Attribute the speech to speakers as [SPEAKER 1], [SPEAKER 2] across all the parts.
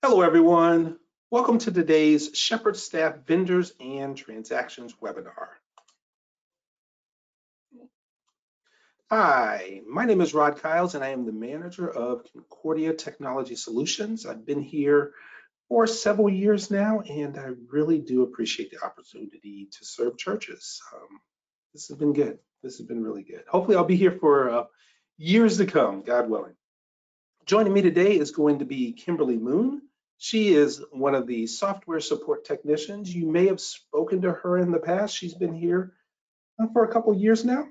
[SPEAKER 1] Hello, everyone. Welcome to today's Shepherd Staff Vendors and Transactions webinar. Hi, my name is Rod Kiles, and I am the manager of Concordia Technology Solutions. I've been here for several years now, and I really do appreciate the opportunity to serve churches. This has been good. This has been really good. Hopefully, I'll be here for years to come, God willing. Joining me today is going to be Kimberly Moon. She is one of the software support technicians. You may have spoken to her in the past. She's been here for a couple years now.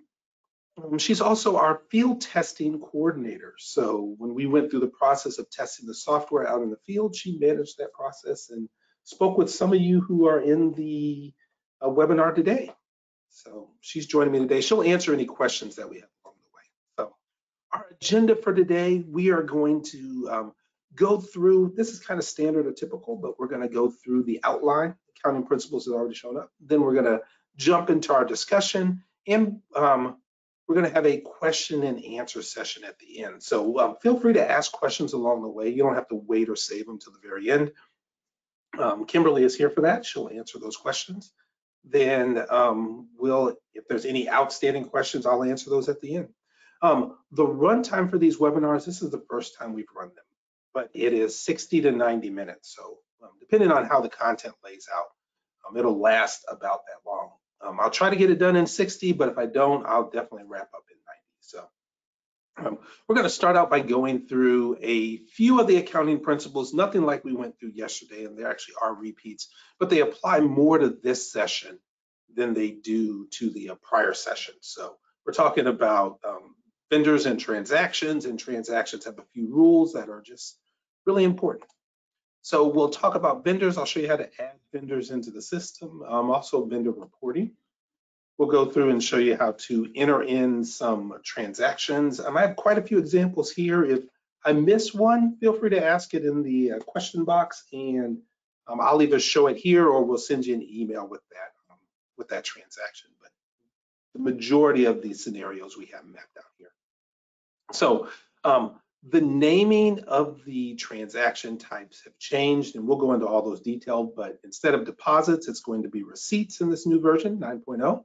[SPEAKER 1] She's also our field testing coordinator. So when we went through the process of testing the software out in the field, she managed that process and spoke with some of you who are in the webinar today. So she's joining me today. She'll answer any questions that we have along the way. So our agenda for today, we are going to go through, this is kind of standard or typical, but we're going to go through the outline. Accounting principles has already shown up. Then we're going to jump into our discussion, and we're going to have a question and answer session at the end. So feel free to ask questions along the way. You don't have to wait or save them to the very end. Kimberly is here for that. She'll answer those questions. Then if there's any outstanding questions, I'll answer those at the end. The runtime for these webinars, this is the first time we've run them, but it is 60 to 90 minutes. So depending on how the content lays out, it'll last about that long. I'll try to get it done in 60, but if I don't, I'll definitely wrap up in 90. So we're going to start out by going through a few of the accounting principles, nothing like we went through yesterday, and there actually are repeats, but they apply more to this session than they do to the prior session. So we're talking about vendors and transactions have a few rules that are just really important. So we'll talk about vendors. I'll show you how to add vendors into the system, also vendor reporting. We'll go through and show you how to enter in some transactions. I have quite a few examples here. If I miss one, feel free to ask it in the question box, and I'll either show it here or we'll send you an email with that transaction. But the majority of these scenarios we have mapped out here. So the naming of the transaction types have changed, and we'll go into all those details, but instead of deposits, it's going to be receipts in this new version, 9.0.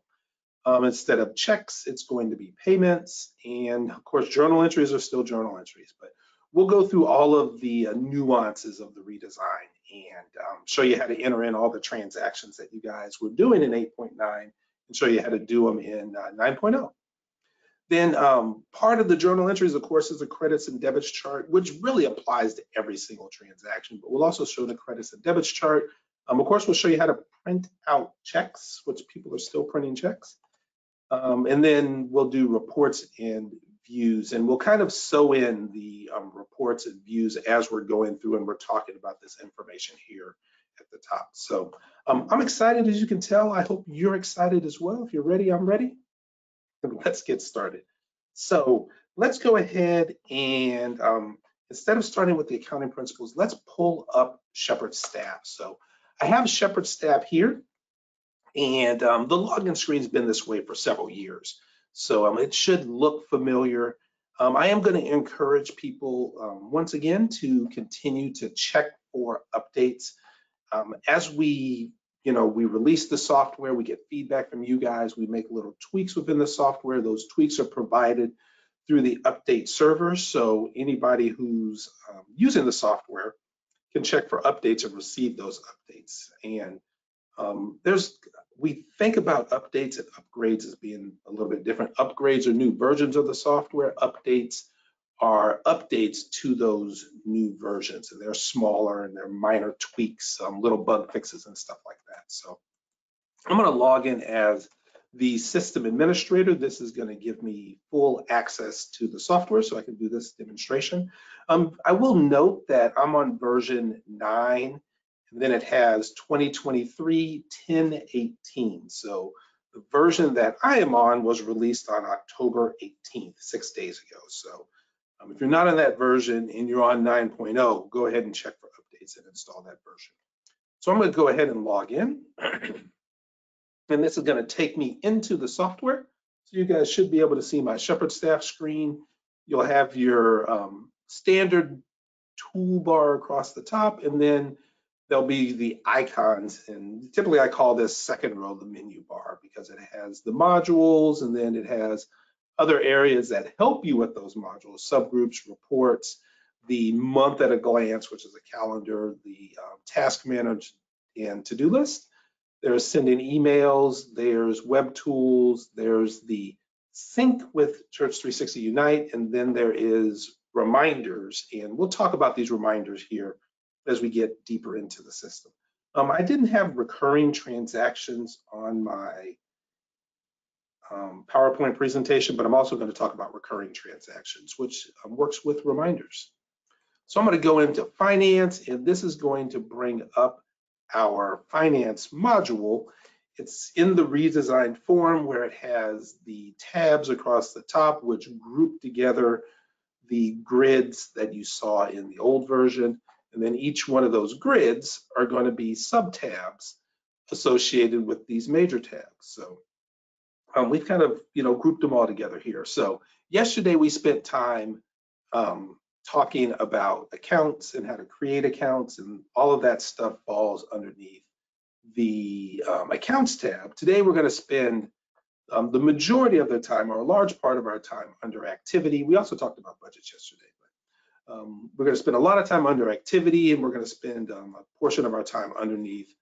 [SPEAKER 1] Instead of checks, it's going to be payments, and of course, journal entries are still journal entries, but we'll go through all of the nuances of the redesign and show you how to enter in all the transactions that you guys were doing in 8.9 and show you how to do them in 9.0. Then part of the journal entries, of course, is the credits and debits chart, which really applies to every single transaction, but we'll also show the credits and debits chart. Of course, we'll show you how to print out checks, which people are still printing checks. And then we'll do reports and views, and we'll kind of sew in the reports and views as we're going through and we're talking about this information here at the top. So I'm excited, as you can tell. I hope you're excited as well. If you're ready, I'm ready. Let's get started. So let's go ahead and instead of starting with the accounting principles, let's pull up Shepherd Staff. So I have Shepherd Staff here, and the login screen's been this way for several years. So it should look familiar. I am going to encourage people once again to continue to check for updates. As we release the software, we get feedback from you guys, we make little tweaks within the software. Those tweaks are provided through the update server. So anybody who's using the software can check for updates and receive those updates. And we think about updates and upgrades as being a little bit different. Upgrades are new versions of the software. Updates are updates to those new versions, and they're smaller and they're minor tweaks, little bug fixes and stuff like that. So I'm going to log in as the system administrator. This is going to give me full access to the software so I can do this demonstration. I will note that I'm on version 9, and then it has 2023 1018. So the version that I am on was released on October 18th, 6 days ago. So if you're not on that version and you're on 9.0, go ahead and check for updates and install that version. So I'm going to go ahead and log in. And this is going to take me into the software. So you guys should be able to see my Shepherd Staff screen. You'll have your standard toolbar across the top, and then there'll be the icons. And typically I call this second row the menu bar because it has the modules, and then it has other areas that help you with those modules, subgroups, reports, the month at a glance, which is a calendar, the task manager and to-do list. There's sending emails, there's web tools, there's the sync with Church 360 Unite, and then there is reminders. And we'll talk about these reminders here as we get deeper into the system. I didn't have recurring transactions on my PowerPoint presentation, but I'm also going to talk about recurring transactions, which works with reminders. So I'm going to go into finance, and this is going to bring up our finance module. It's in the redesigned form where it has the tabs across the top, which group together the grids that you saw in the old version. And then each one of those grids are going to be sub-tabs associated with these major tabs. So we've kind of, grouped them all together here. So yesterday we spent time talking about accounts and how to create accounts, and all of that stuff falls underneath the accounts tab. Today we're going to spend the majority of the time, or a large part of our time, under activity. We also talked about budgets yesterday, but we're going to spend a lot of time under activity, and we're going to spend a portion of our time underneath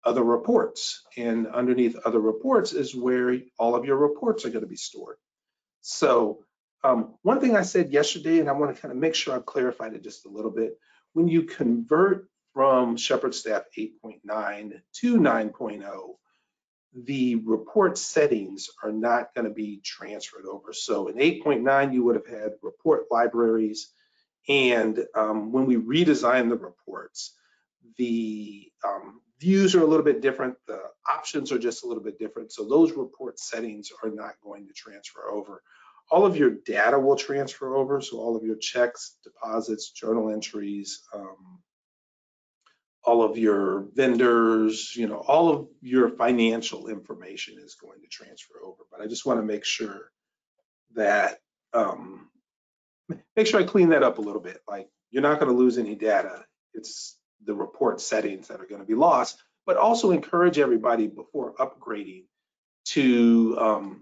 [SPEAKER 1] other reports. And underneath other reports is where all of your reports are going to be stored. So one thing I said yesterday, and I want to kind of make sure I've clarified it just a little bit, when you convert from Shepherd Staff 8.9 to 9.0, the report settings are not going to be transferred over. So in 8.9, you would have had report libraries, and when we redesign the reports, the views are a little bit different, the options are just a little bit different, so those report settings are not going to transfer over. All of your data will transfer over, so all of your checks, deposits, journal entries, all of your vendors, all of your financial information is going to transfer over. But I just want to make sure that, I clean that up a little bit. Like, you're not going to lose any data. It's the report settings that are going to be lost, but also encourage everybody before upgrading to,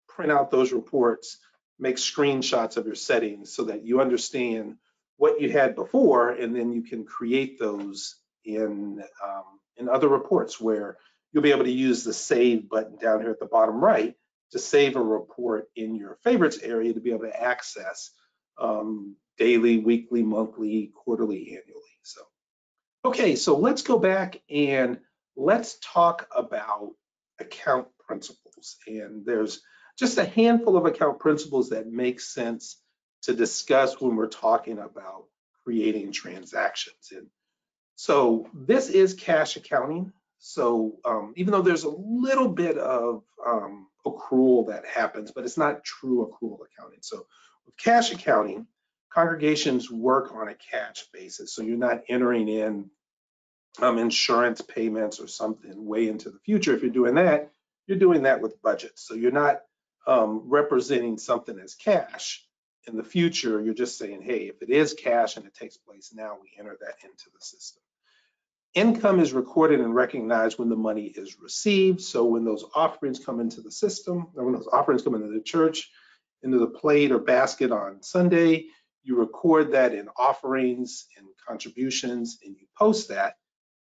[SPEAKER 1] print out those reports, make screenshots of your settings so that you understand what you had before, and then you can create those in other reports, where you'll be able to use the save button down here at the bottom right to save a report in your favorites area to be able to access daily, weekly, monthly, quarterly, annually. So, okay, so let's go back and let's talk about account principles. And there's just a handful of account principles that make sense to discuss when we're talking about creating transactions. And so this is cash accounting. So even though there's a little bit of accrual that happens, but it's not true accrual accounting. So with cash accounting, congregations work on a cash basis. So you're not entering in insurance payments or something way into the future. If you're doing that, you're doing that with budgets. So you're not representing something as cash in the future. You're just saying, hey, if it is cash and it takes place now, we enter that into the system. Income is recorded and recognized when the money is received. So when those offerings come into the system, or when those offerings come into the church, into the plate or basket on Sunday, you record that in offerings and contributions, and you post that,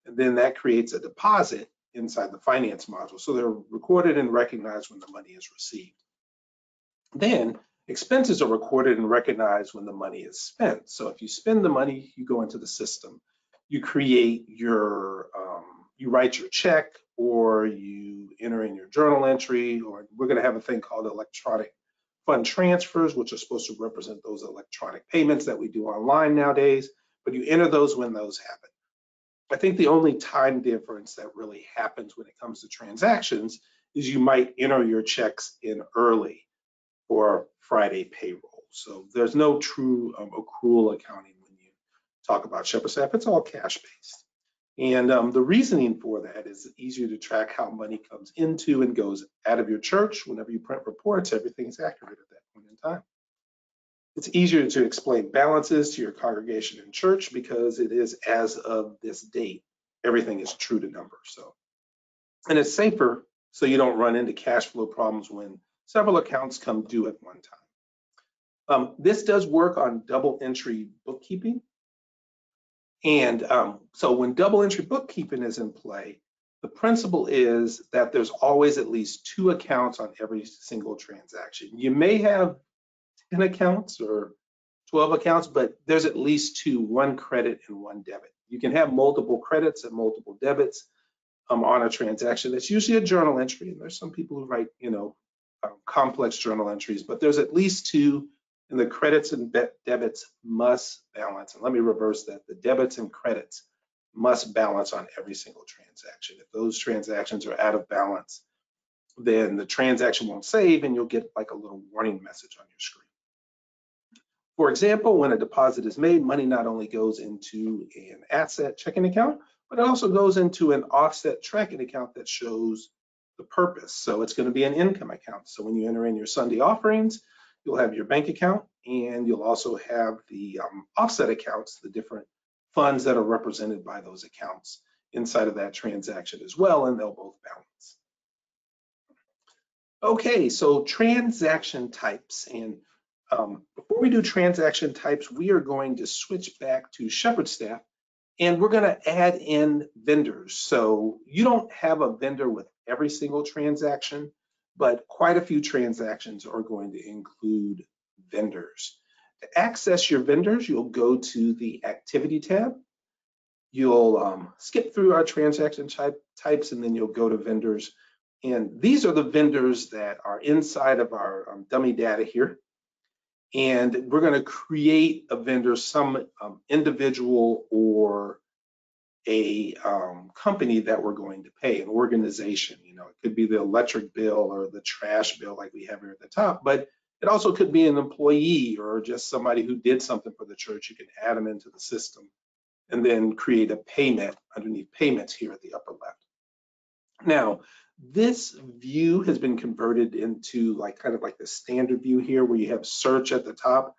[SPEAKER 1] and then that creates a deposit inside the finance module. So they're recorded and recognized when the money is received. Then expenses are recorded and recognized when the money is spent. So if you spend the money, you go into the system, you create your, you write your check, or you enter in your journal entry, or we're going to have a thing called electronic fund transfers, which are supposed to represent those electronic payments that we do online nowadays, but you enter those when those happen. I think the only time difference that really happens when it comes to transactions is you might enter your checks in early for Friday payroll. So there's no true accrual accounting when you talk about Shepherd Staff. It's all cash-based. And the reasoning for that is easier to track how money comes into and goes out of your church. Whenever you print reports, everything's accurate at that point in time. It's easier to explain balances to your congregation in church because it is as of this date. Everything is true to number. So, and it's safer so you don't run into cash flow problems when several accounts come due at one time. This does work on double entry bookkeeping. And so when double entry bookkeeping is in play, the principle is that there's always at least 2 accounts on every single transaction. You may have 10 accounts or 12 accounts, but there's at least 2, 1 credit and 1 debit. You can have multiple credits and multiple debits on a transaction. That's usually a journal entry, and there's some people who write, complex journal entries, but there's at least 2, and the credits and debits must balance. And let me reverse that. The debits and credits must balance on every single transaction. If those transactions are out of balance, then the transaction won't save, and you'll get like a little warning message on your screen. For example, when a deposit is made, money not only goes into an asset checking account, but it also goes into an offset tracking account that shows the purpose. So it's going to be an income account. So when you enter in your Sunday offerings, you'll have your bank account, and you'll also have the offset accounts, the different funds that are represented by those accounts inside of that transaction as well, and they'll both balance. Okay, so transaction types. And before we do transaction types, we are going to switch back to Shepherd staff, and we're going to add in vendors. So you don't have a vendor with every single transaction, but quite a few transactions are going to include vendors. To access your vendors, you'll go to the Activity tab. You'll skip through our transaction types, and then you'll go to vendors. And these are the vendors that are inside of our dummy data here. And we're going to create a vendor, some individual or a company that we're going to pay, an organization. You know, it could be the electric bill or the trash bill like we have here at the top, but it also could be an employee or just somebody who did something for the church. You can add them into the system and then create a payment underneath payments here at the upper left. Now, this view has been converted into kind of like the standard view here where you have search at the top.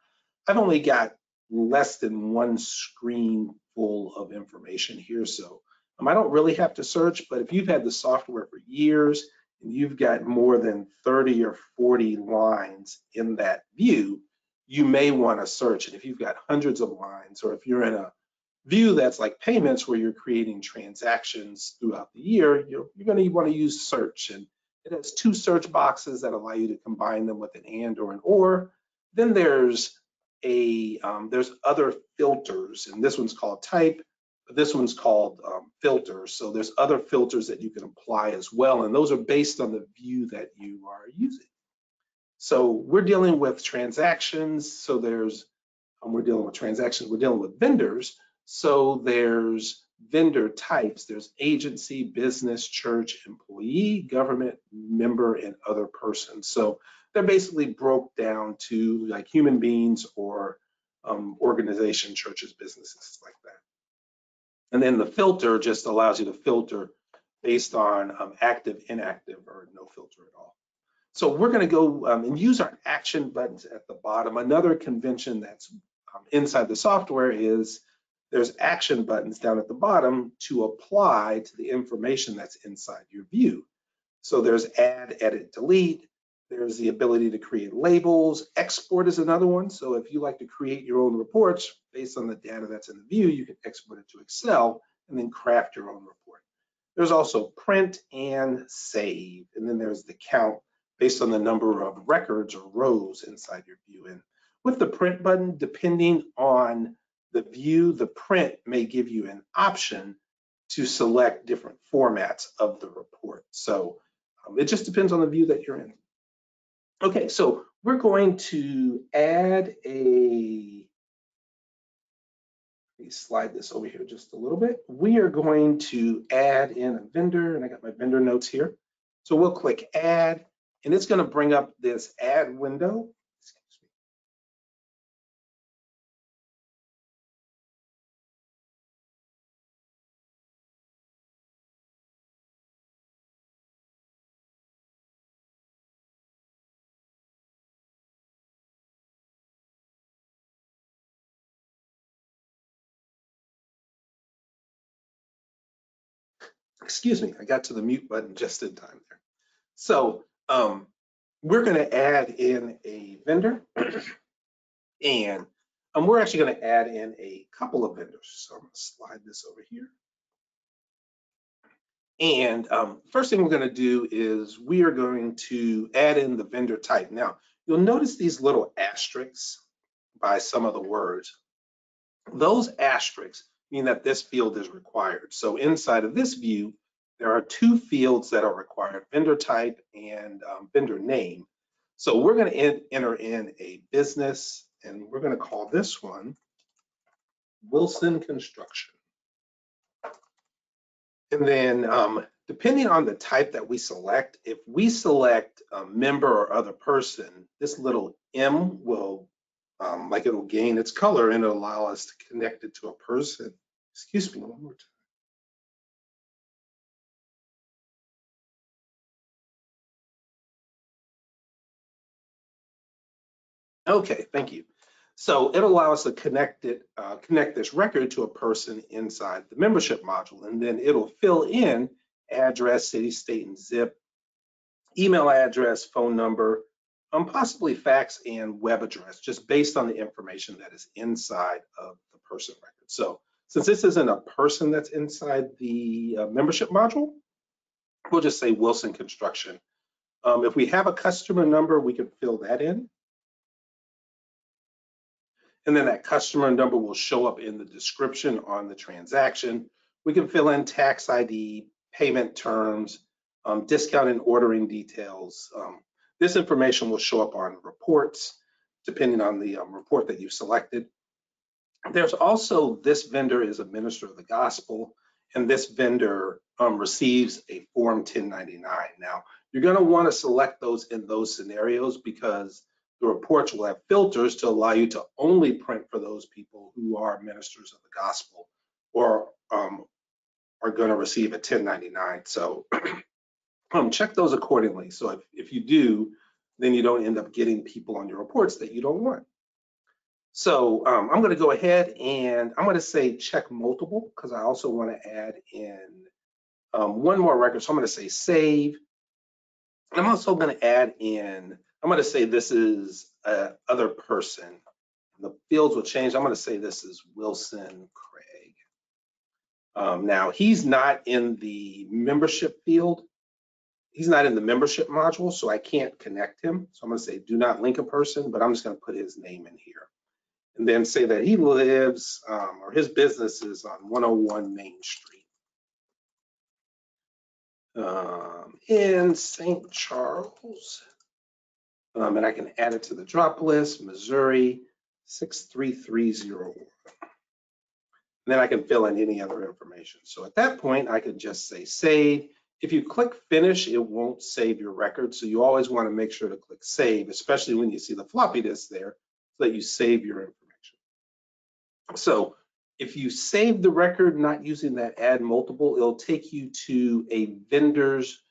[SPEAKER 1] I've only got less than 1 screen full of information here, so I don't really have to search, but if you've had the software for years and you've got more than 30 or 40 lines in that view, you may want to search. And if you've got hundreds of lines, or if you're in a view that's like payments where you're creating transactions throughout the year, you're going to want to use search. And it has 2 search boxes that allow you to combine them with an and or an or. Then there's other filters, and this one's called type, but this one's called filters. So there's other filters that you can apply as well, and those are based on the view that you are using. So we're dealing with transactions, so we're dealing with transactions, we're dealing with vendors. So there's vendor types, there's agency, business, church, employee, government, member, and other person. So they're basically broke down to like human beings or organization, churches, businesses like that. And then the filter just allows you to filter based on active, inactive, or no filter at all. So we're going to go and use our action buttons at the bottom. Another convention that's inside the software is there's action buttons down at the bottom to apply to the information that's inside your view. So there's add, edit, delete. There's the ability to create labels. Export is another one. So if you like to create your own reports based on the data that's in the view, you can export it to Excel and then craft your own report. There's also print and save. And then there's the count based on the number of records or rows inside your view. And with the print button, depending on the view, the print may give you an option to select different formats of the report. So it just depends on the view that you're in. Okay, so we're going to add let me slide this over here just a little bit. We are going to add in a vendor, and I got my vendor notes here. So we'll click add, and it's going to bring up this add window. Excuse me, I got to the mute button just in time there. So we're going to add in a vendor, and we're actually going to add in a couple of vendors. So I'm going to slide this over here. And first thing we're going to do is we are going to add in the vendor type. Now, you'll notice these little asterisks by some of the words. Those asterisks mean that this field is required. So inside of this view, there are two fields that are required, vendor type and vendor name. So we're going to enter in a business, and we're going to call this one Wilson Construction. And then depending on the type that we select, if we select a member or other person, this little M will, like it'll gain its color and it'll allow us to connect it to a person. Excuse me, one more time. Okay, thank you. So it'll allow us to connect this record to a person inside the membership module, and then it'll fill in address, city, state, and zip, email address, phone number, possibly fax and web address, just based on the information that is inside of the person record. So since this isn't a person that's inside the membership module, we'll just say Wilson Construction. If we have a customer number, we can fill that in. And then that customer number will show up in the description on the transaction. We can fill in tax ID, payment terms, discount and ordering details. This information will show up on reports, depending on the report that you've selected. There's also, this vendor is a minister of the gospel, and this vendor receives a Form 1099. Now, you're going to want to select those in those scenarios because the reports will have filters to allow you to only print for those people who are ministers of the gospel or are going to receive a 1099. So check those accordingly. So if you do, then you don't end up getting people on your reports that you don't want. So I'm going to go ahead and I'm going to say check multiple because I also want to add in one more record. So I'm going to say save. And I'm also going to add in, I'm going to say this is other person. The fields will change. I'm going to say this is Wilson Craig. Now, he's not in the membership field. He's not in the membership module, so I can't connect him. So I'm going to say do not link a person, but I'm just going to put his name in here. And then say that he lives, or his business is on 101 Main Street in St. Charles. And I can add it to the drop list, Missouri 63301. And then I can fill in any other information. So at that point, I could just say save. If you click finish, it won't save your record. So you always want to make sure to click save, especially when you see the floppy disk there, so that you save your information. So if you save the record not using that add multiple, it'll take you to a vendor's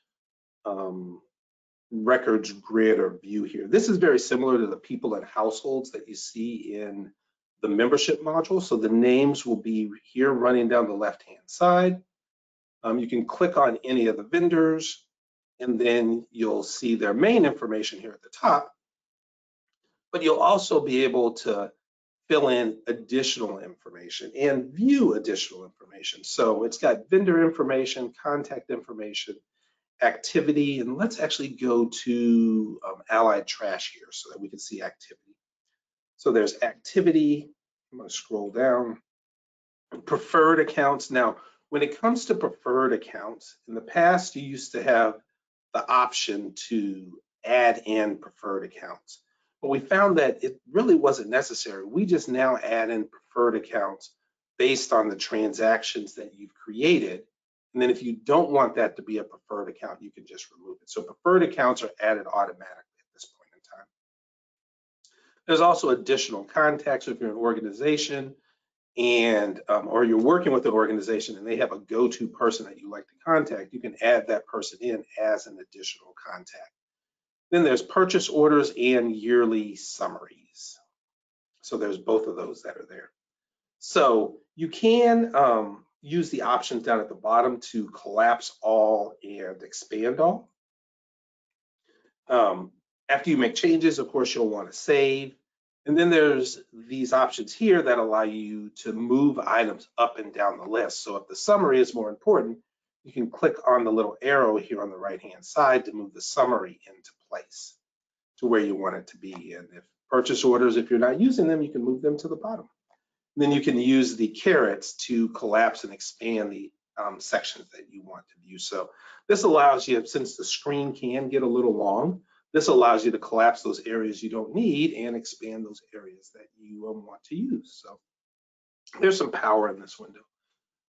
[SPEAKER 1] records grid or view here. This is very similar to the people and households that you see in the membership module. So the names will be here running down the left-hand side. You can click on any of the vendors, and then you'll see their main information here at the top. But you'll also be able to fill in additional information and view additional information. So it's got vendor information, contact information, activity, and let's actually go to Allied Trash here so that we can see activity. So there's activity. I'm going to scroll down. Preferred accounts. Now, when it comes to preferred accounts, in the past, you used to have the option to add in preferred accounts. But we found that it really wasn't necessary. We just now add in preferred accounts based on the transactions that you've created. And then if you don't want that to be a preferred account, you can just remove it. So preferred accounts are added automatically at this point in time. There's also additional contacts if you're an organization and or you're working with an organization and they have a go-to person that you like to contact, you can add that person in as an additional contact. Then there's purchase orders and yearly summaries. So there's both of those that are there. So you can use the options down at the bottom to collapse all and expand all. After you make changes, of course, you'll want to save. And then there's these options here that allow you to move items up and down the list. So if the summary is more important, you can click on the little arrow here on the right-hand side to move the summary into place to where you want it to be. And if purchase orders, if you're not using them, you can move them to the bottom. And then you can use the carets to collapse and expand the sections that you want to view. So this allows you, since the screen can get a little long, this allows you to collapse those areas you don't need and expand those areas that you want to use. So there's some power in this window.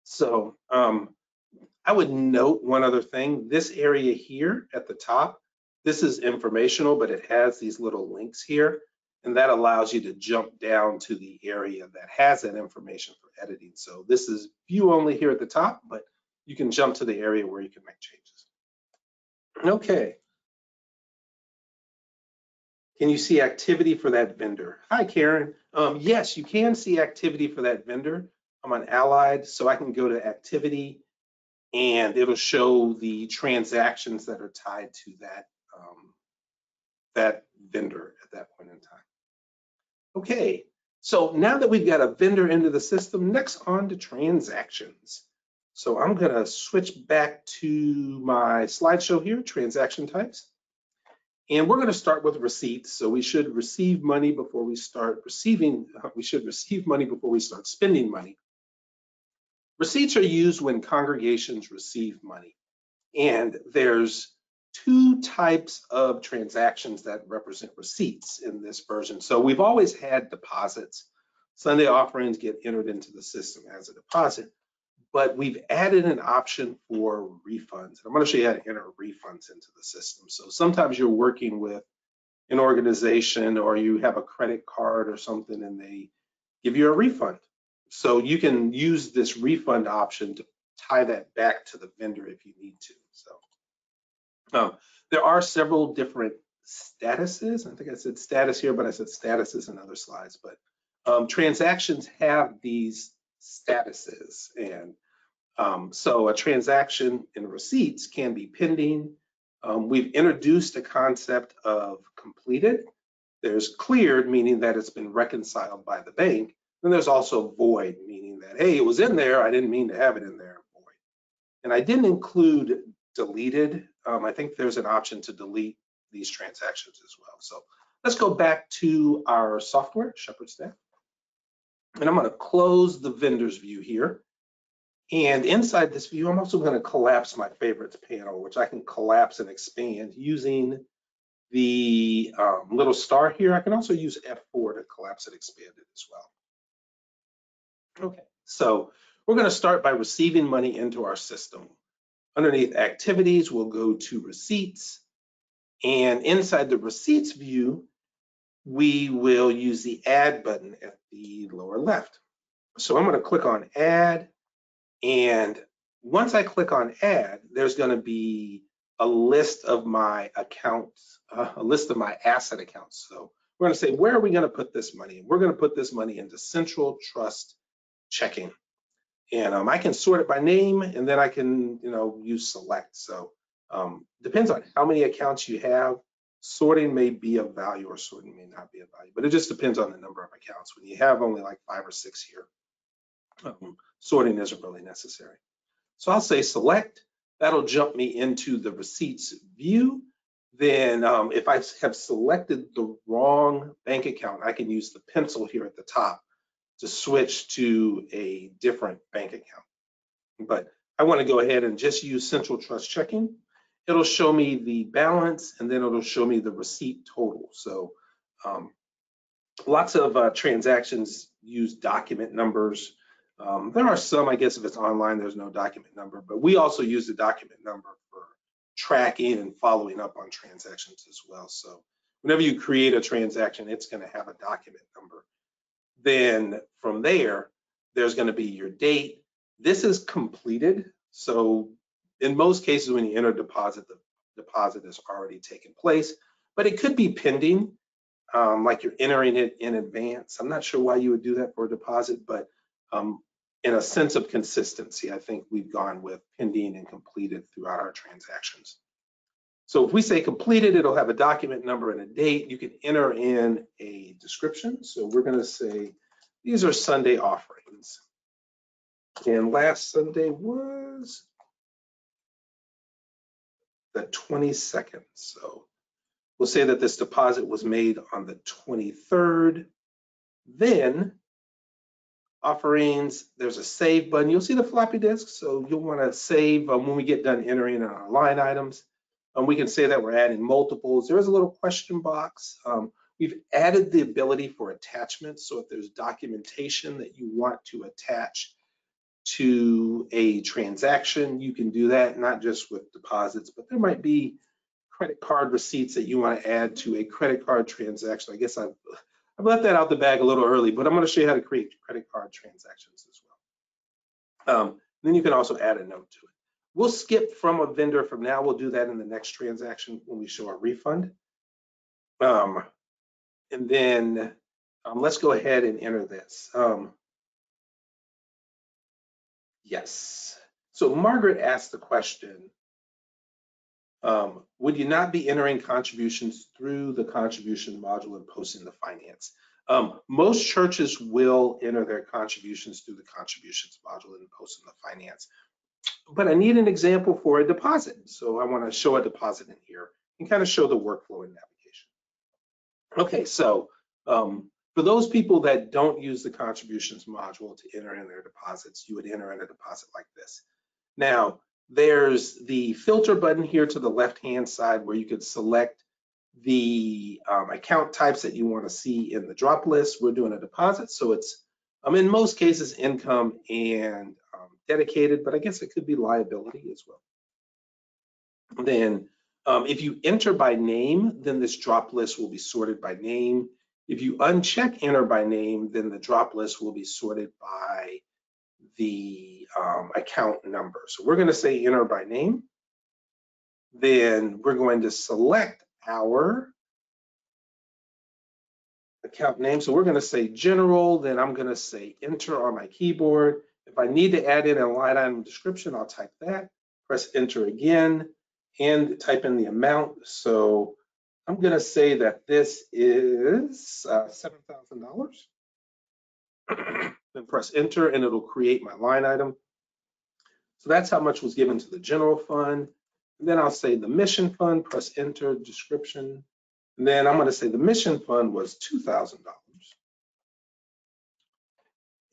[SPEAKER 1] So I would note one other thing. This area here at the top, this is informational, but it has these little links here, and that allows you to jump down to the area that has that information for editing. So this is view only here at the top, but you can jump to the area where you can make changes. Okay. Can you see activity for that vendor? Hi, Karen. Yes, you can see activity for that vendor. I'm on Allied, so I can go to activity and it'll show the transactions that are tied to that, that vendor at that point in time. Okay, so now that we've got a vendor into the system, next on to transactions. So I'm gonna switch back to my slideshow here, transaction types. And we're gonna start with receipts. So we should receive money before we start receiving, we should receive money before we start spending money. Receipts are used when congregations receive money. And there's two types of transactions that represent receipts in this version. So we've always had deposits. Sunday offerings get entered into the system as a deposit, but we've added an option for refunds. And I'm going to show you how to enter refunds into the system. So sometimes you're working with an organization or you have a credit card or something and they give you a refund. So you can use this refund option to tie that back to the vendor if you need to. So there are several different statuses. I think I said status here, but I said statuses in other slides. But transactions have these statuses. And so a transaction in receipts can be pending. We've introduced a concept of completed. There's cleared, meaning that it's been reconciled by the bank. Then there's also void, meaning that, hey, it was in there, I didn't mean to have it in there, void. And I didn't include deleted. I think there's an option to delete these transactions as well. So let's go back to our software, Shepherd Staff. And I'm gonna close the vendors view here. And inside this view, I'm also gonna collapse my favorites panel, which I can collapse and expand using the little star here. I can also use F4 to collapse and expand it as well. Okay, so we're going to start by receiving money into our system. Underneath activities, we'll go to receipts. And inside the receipts view, we will use the add button at the lower left. So I'm going to click on add. And once I click on add, there's going to be a list of my accounts, a list of my asset accounts. So we're going to say, where are we going to put this money? We're going to put this money into Central Trust Checking. And I can sort it by name, and then I can, use select. So depends on how many accounts you have. Sorting may be of value or sorting may not be of value, but it just depends on the number of accounts. When you have only like 5 or 6 here, sorting isn't really necessary. So I'll say select. That'll jump me into the receipts view. Then if I have selected the wrong bank account, I can use the pencil here at the top to switch to a different bank account. But I want to go ahead and just use Central Trust Checking. It'll show me the balance and then it'll show me the receipt total. So lots of transactions use document numbers. There are some, I guess if it's online, there's no document number, but we also use the document number for tracking and following up on transactions as well. So whenever you create a transaction, it's going to have a document number. Then from there, there's going to be your date. This is completed. So in most cases, when you enter deposit, the deposit has already taken place, but it could be pending, like you're entering it in advance. I'm not sure why you would do that for a deposit, but in a sense of consistency, I think we've gone with pending and completed throughout our transactions. So if we say completed, it'll have a document number and a date. You can enter in a description. So we're going to say these are Sunday offerings. And last Sunday was the 22nd. So we'll say that this deposit was made on the 23rd. Then offerings, there's a save button. You'll see the floppy disk. So you'll want to save when we get done entering in our line items. We can say that we're adding multiples. There is a little question box. We've added the ability for attachments. So if there's documentation that you want to attach to a transaction, you can do that, not just with deposits, but there might be credit card receipts that you want to add to a credit card transaction. I guess I've let that out the bag a little early, but I'm going to show you how to create credit card transactions as well. Then you can also add a note to it. We'll skip from a vendor from now. We'll do that in the next transaction when we show a refund. And then let's go ahead and enter this. Yes. So Margaret asked the question, would you not be entering contributions through the contribution module and posting the finance? Most churches will enter their contributions through the contributions module and posting the finance. But I need an example for a deposit. So I want to show a deposit in here and kind of show the workflow and navigation. Okay, so for those people that don't use the contributions module to enter in their deposits, you would enter in a deposit like this. Now, there's the filter button here to the left-hand side where you could select the account types that you want to see in the drop list. We're doing a deposit, so it's in most cases income and dedicated, but I guess it could be liability as well. Then if you enter by name, then this drop list will be sorted by name. If you uncheck enter by name, then the drop list will be sorted by the account number. So we're going to say enter by name. Then we're going to select our account name. So we're going to say general, then I'm going to say enter on my keyboard. If I need to add in a line item description, I'll type that, press enter again, and type in the amount. So I'm going to say that this is $7,000. Then press enter, and it'll create my line item. So that's how much was given to the general fund. And then I'll say the mission fund, press enter, description. And then I'm going to say the mission fund was $2,000.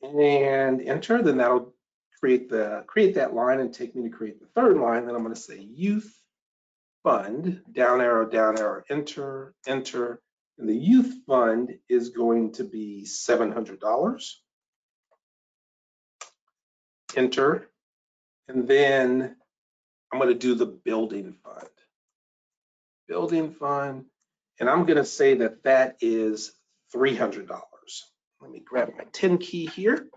[SPEAKER 1] And enter, then that'll create that line and take me to create the third line. Then I'm going to say youth fund, down arrow, enter, enter. And the youth fund is going to be $700. Enter. And then I'm going to do the building fund. Building fund. And I'm going to say that that is $300. Let me grab my 10 key here.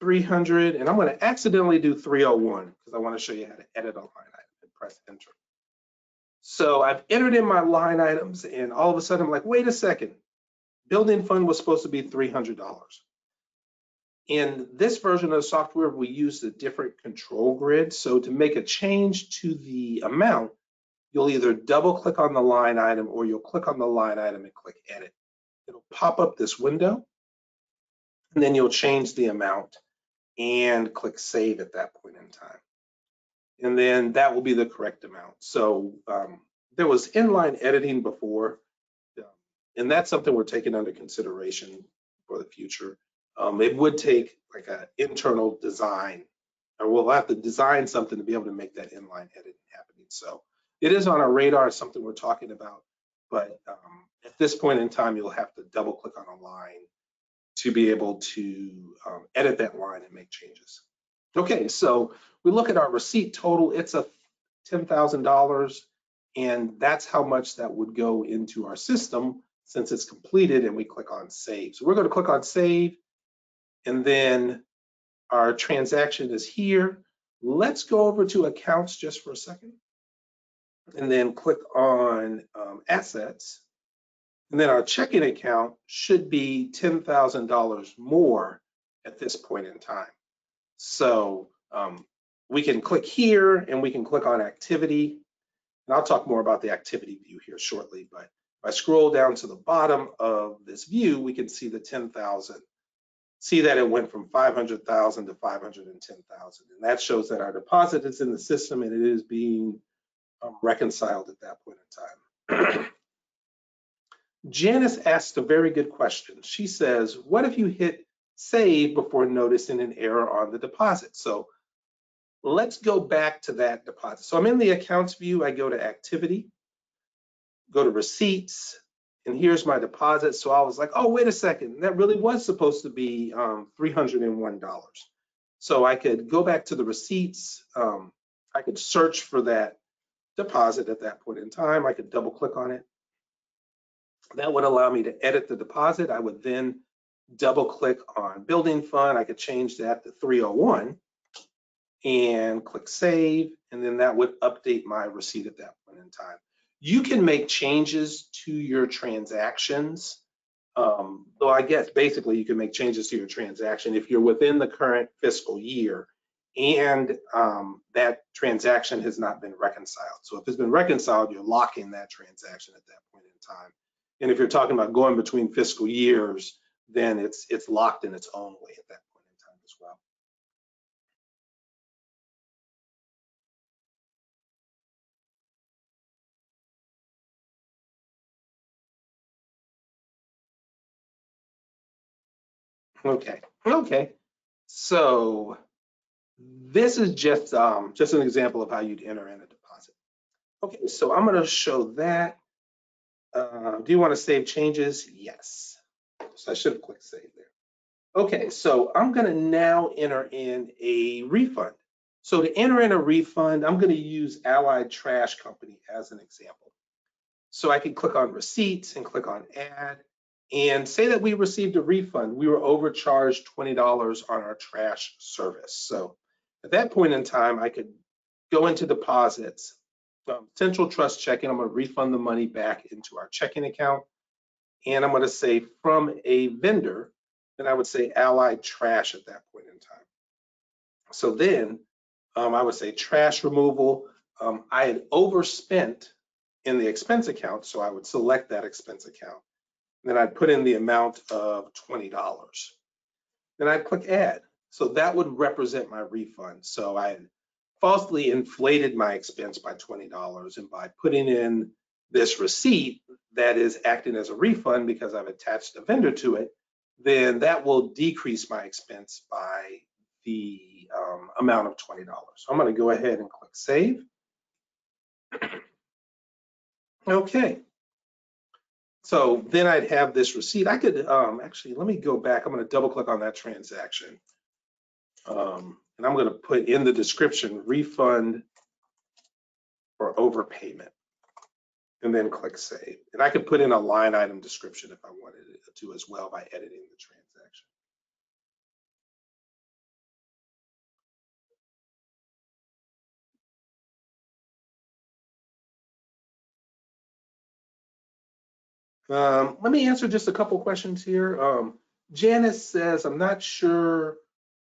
[SPEAKER 1] 300, and I'm going to accidentally do 301 because I want to show you how to edit a line item and press enter. So I've entered in my line items, and all of a sudden I'm like, wait a second, building fund was supposed to be $300. In this version of the software, we use a different control grid. So to make a change to the amount, you'll either double click on the line item or you'll click on the line item and click edit. It'll pop up this window, and then you'll change the amount and click save at that point in time. And then that will be the correct amount. So there was inline editing before, and that's something we're taking under consideration for the future. It would take like an internal design, or we'll have to design something to be able to make that inline editing happening. So it is on our radar, something we're talking about, but at this point in time, you'll have to double click on a line to be able to edit that line and make changes. Okay, so we look at our receipt total, it's a $10,000, and that's how much that would go into our system since it's completed, and we click on save. So we're going to click on save, and then our transaction is here. Let's go over to accounts just for a second, and then click on assets. And then our checking account should be $10,000 more at this point in time. So we can click here and we can click on activity. And I'll talk more about the activity view here shortly, but if I scroll down to the bottom of this view, we can see the 10,000. See that it went from 500,000 to 510,000. And that shows that our deposit is in the system and it is being reconciled at that point in time. Janice asked a very good question. She says, what if you hit save before noticing an error on the deposit? So let's go back to that deposit. So I'm in the accounts view. I go to activity, go to receipts, and here's my deposit. So I was like, oh, wait a second. That really was supposed to be $301. So I could go back to the receipts. I could search for that deposit at that point in time. I could double click on it. That would allow me to edit the deposit. I would then double click on building fund. I could change that to 301 and click save, and then that would update my receipt at that point in time. You can make changes to your transactions. Though I guess basically you can make changes to your transaction if you're within the current fiscal year and that transaction has not been reconciled. So if it's been reconciled, you're locking that transaction at that point in time. And if you're talking about going between fiscal years, then it's locked in its own way at that point in time as well. Okay. So this is just an example of how you'd enter in a deposit. Okay, so I'm going to show that. Do you want to save changes? Yes. So I should have clicked save there. Okay, so I'm going to now enter in a refund. So to enter in a refund, I'm going to use Allied Trash Company as an example. So I can click on receipts and click on add and say that we received a refund. We were overcharged $20 on our trash service. So at that point in time, I could go into deposits, Central Trust checking. I'm going to refund the money back into our checking account. And I'm going to say from a vendor, then I would say Allied Trash at that point in time. So then I would say trash removal. I had overspent in the expense account, so I would select that expense account. Then I'd put in the amount of $20. Then I'd click add. So that would represent my refund. So I had falsely inflated my expense by $20, and by putting in this receipt that is acting as a refund because I've attached a vendor to it, then that will decrease my expense by the amount of $20. So I'm going to go ahead and click save. Okay. So then I'd have this receipt. I could actually, let me go back. I'm going to double click on that transaction. And I'm going to put in the description refund for overpayment and then click save. And I could put in a line item description if I wanted to as well by editing the transaction. Let me answer just a couple questions here. Janice says, I'm not sure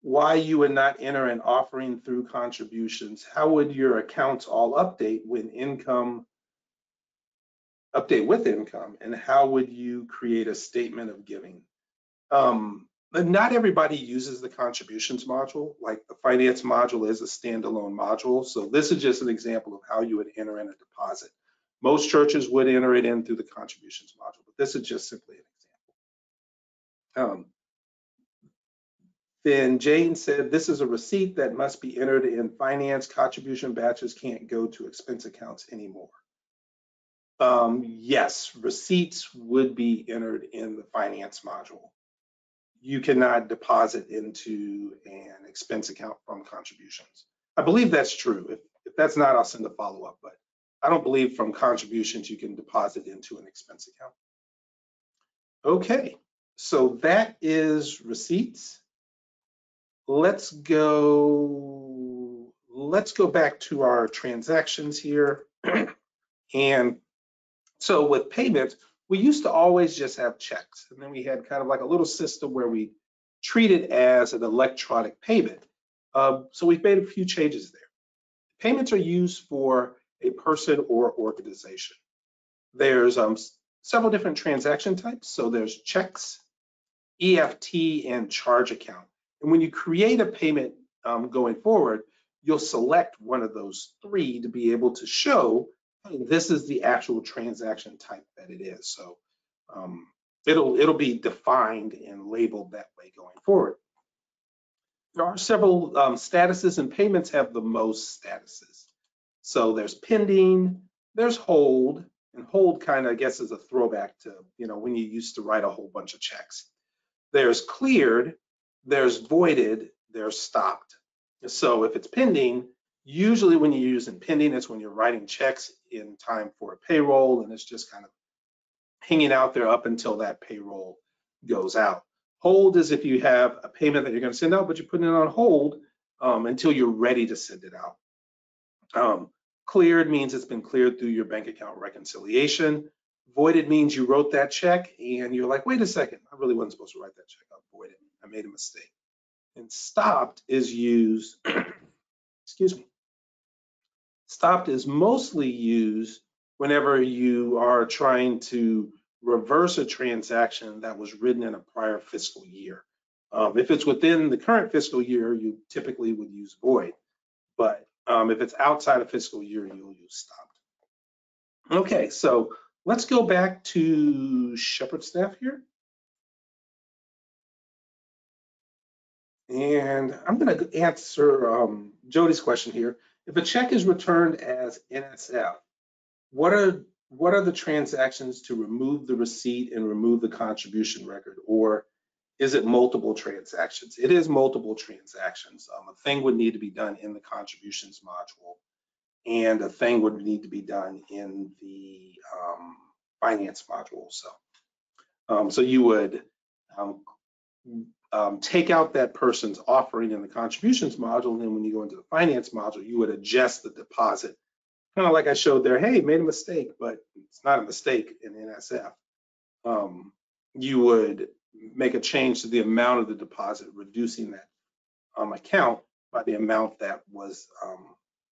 [SPEAKER 1] why you would not enter an offering through contributions. How would your accounts all update when update with income, and how would you create a statement of giving? But not everybody uses the contributions module. Like the finance module is a standalone module. So this is just an example of how you would enter in a deposit. Most churches would enter it in through the contributions module, but this is just simply an example. Then Jane said, this is a receipt that must be entered in finance. Contribution batches can't go to expense accounts anymore. Yes, receipts would be entered in the finance module. You cannot deposit into an expense account from contributions. I believe that's true. If that's not, I'll send a follow-up, but I don't believe from contributions you can deposit into an expense account. Okay, so that is receipts. Let's go back to our transactions here. And so with payments, we used to always just have checks, and then we had kind of like a little system where we treated as an electronic payment. So we've made a few changes there. Payments are used for a person or organization. There's several different transaction types. So there's checks, EFT, and charge account. And when you create a payment going forward, you'll select one of those three to be able to show, hey, this is the actual transaction type that it is. So it'll be defined and labeled that way going forward. There are several statuses, and payments have the most statuses. So there's pending, there's hold, and hold kind of, I guess, is a throwback to, when you used to write a whole bunch of checks. There's cleared, there's voided, there's stopped. So if it's pending, usually when you're using pending, it's when you're writing checks in time for a payroll, and it's just kind of hanging out there up until that payroll goes out. Hold is if you have a payment that you're going to send out, but you're putting it on hold until you're ready to send it out. Cleared means it's been cleared through your bank account reconciliation. Voided means you wrote that check and you're like, wait a second, I really wasn't supposed to write that check. I'll void it. I made a mistake. And stopped is used, excuse me. Stopped is mostly used whenever you are trying to reverse a transaction that was written in a prior fiscal year. If it's within the current fiscal year, you typically would use void. But if it's outside of fiscal year, you'll use stopped. Okay, so let's go back to Shepherd staff here. And I'm going to answer Jody's question here. If a check is returned as NSF, what are the transactions to remove the receipt and remove the contribution record, or is it multiple transactions? It is multiple transactions. A thing would need to be done in the contributions module, and a thing would need to be done in the finance module. So you would take out that person's offering in the contributions module, and then when you go into the finance module, you would adjust the deposit. Kind of like I showed there, hey, made a mistake, but it's not a mistake in NSF. You would make a change to the amount of the deposit, reducing that account by the amount that was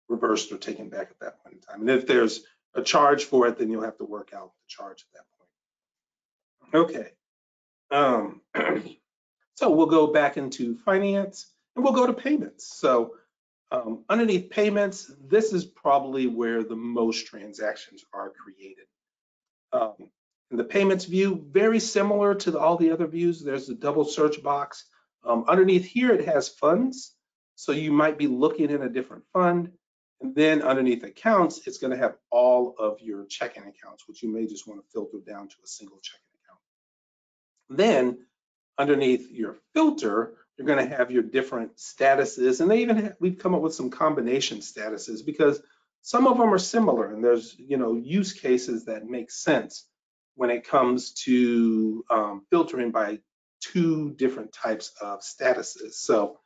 [SPEAKER 1] reversed or taken back at that point in time. And if there's a charge for it, then you'll have to work out the charge at that point. Okay. So we'll go back into finance and we'll go to payments. So underneath payments, this is probably where the most transactions are created. In the payments view, very similar to all the other views, there's a double search box. Underneath here, it has funds. So you might be looking in a different fund. And then underneath accounts, it's going to have all of your checking accounts, which you may just want to filter down to a single checking account. Then underneath your filter, you're going to have your different statuses, and we've come up with some combination statuses because some of them are similar, and there's use cases that make sense when it comes to filtering by two different types of statuses. So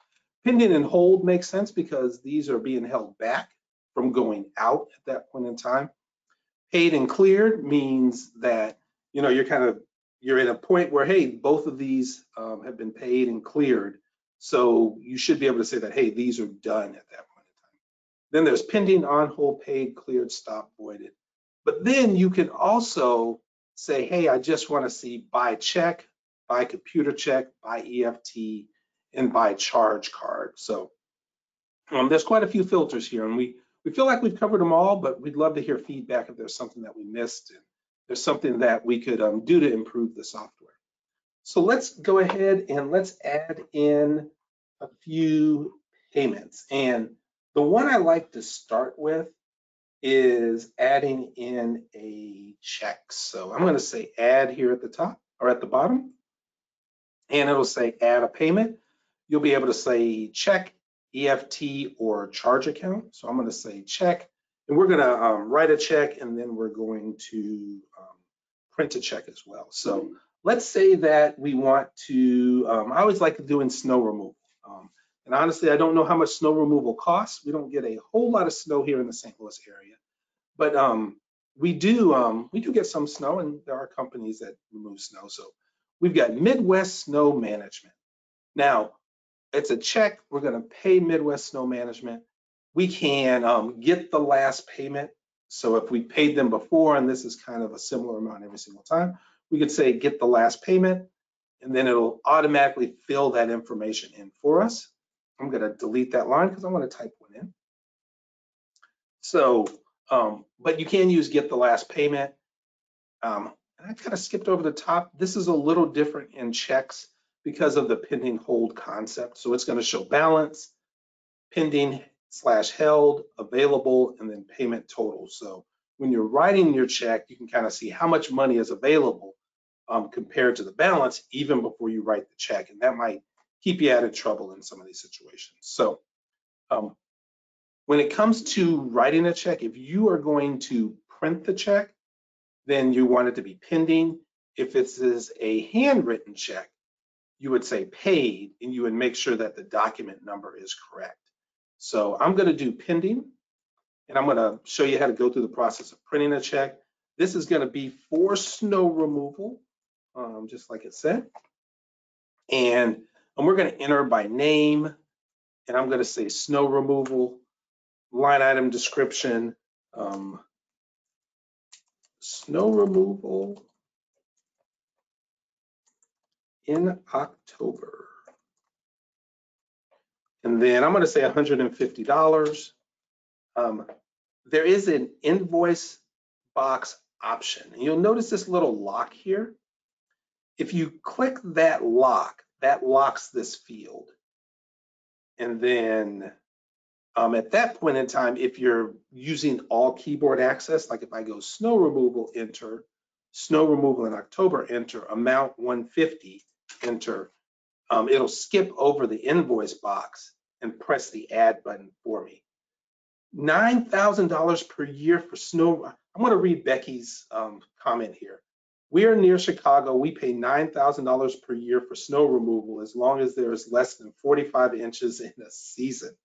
[SPEAKER 1] pending and hold makes sense because these are being held back from going out at that point in time. Paid and cleared means that you're at a point where, hey, both of these have been paid and cleared. So you should be able to say that, hey, these are done at that point in time. Then there's pending, on hold, paid, cleared, stopped, voided. But then you can also say, hey, I just want to see by check, by computer check, by EFT, and by charge card. So there's quite a few filters here, and we feel like we've covered them all, but we'd love to hear feedback if there's something that we missed and there's something that we could do to improve the software. So let's go ahead and let's add in a few payments. And the one I like to start with is adding in a check. So I'm going to say add here at the top or at the bottom, and it'll say add a payment. You'll be able to say check, EFT, or charge account. So I'm going to say check, and we're going to write a check, and then we're going to print a check as well. So let's say that we want to, I always like to do in snow removal. And honestly, I don't know how much snow removal costs. We don't get a whole lot of snow here in the St. Louis area, but we do get some snow, and there are companies that remove snow. So we've got Midwest Snow Management. Now, it's a check. We're going to pay Midwest Snow Management. We can get the last payment. So if we paid them before, and this is kind of a similar amount every single time, we could say get the last payment, and then it'll automatically fill that information in for us. I'm going to delete that line because I want to type one in. So, but you can use get the last payment. And I kind of skipped over the top. This is a little different in checks because of the pending hold concept. So it's going to show balance, pending / held, available, and then payment total. So when you're writing your check, you can kind of see how much money is available compared to the balance even before you write the check. And that might keep you out of trouble in some of these situations. So when it comes to writing a check, if you are going to print the check, then you want it to be pending. If this is a handwritten check, you would say paid, and you would make sure that the document number is correct. So I'm going to do pending, and I'm going to show you how to go through the process of printing a check. This is going to be for snow removal, just like it said. And we're going to enter by name, and I'm going to say snow removal, line item description, snow removal in October. And then I'm going to say $150. There is an invoice box option. And you'll notice this little lock here. If you click that locks this field. And then at that point in time, if you're using all keyboard access, like if I go snow removal, enter, snow removal in October, enter, amount 150, enter, it'll skip over the invoice box and press the add button for me. $9,000 per year for snow. I'm going to read Becky's comment here. We are near Chicago. We pay $9,000 per year for snow removal as long as there is less than 45 inches in a season.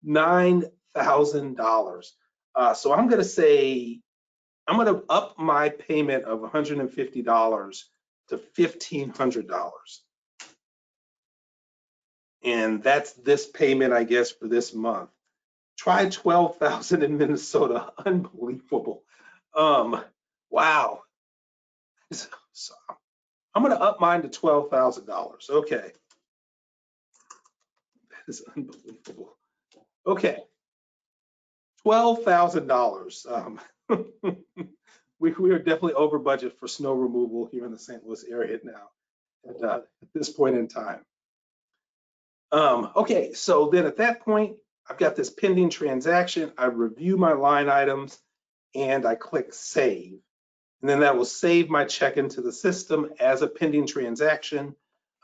[SPEAKER 1] $9,000. So I'm going to say, I'm going to up my payment of $150 to $1,500. And that's this payment, I guess, for this month. Try 12,000 in Minnesota. Unbelievable. Wow. So I'm going to up mine to $12,000. Okay. That is unbelievable. Okay. $12,000. We are definitely over budget for snow removal here in the St. Louis area now at this point in time. Okay, so then at that point, I've got this pending transaction. I review my line items and I click save. And then that will save my check into the system as a pending transaction.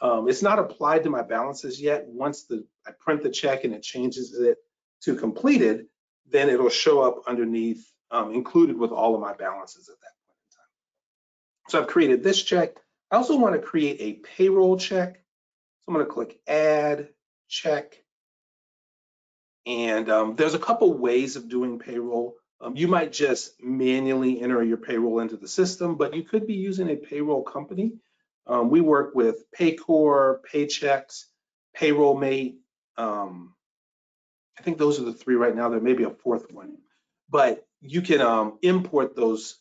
[SPEAKER 1] It's not applied to my balances yet. Once I print the check and it changes it to completed, then it'll show up underneath, included with all of my balances at that point in time. So I've created this check. I also want to create a payroll check. So I'm going to click add check. And there's a couple ways of doing payroll. You might just manually enter your payroll into the system, but you could be using a payroll company. We work with Paycor, Paychex, PayrollMate. I think those are the three right now. There may be a fourth one, but you can import those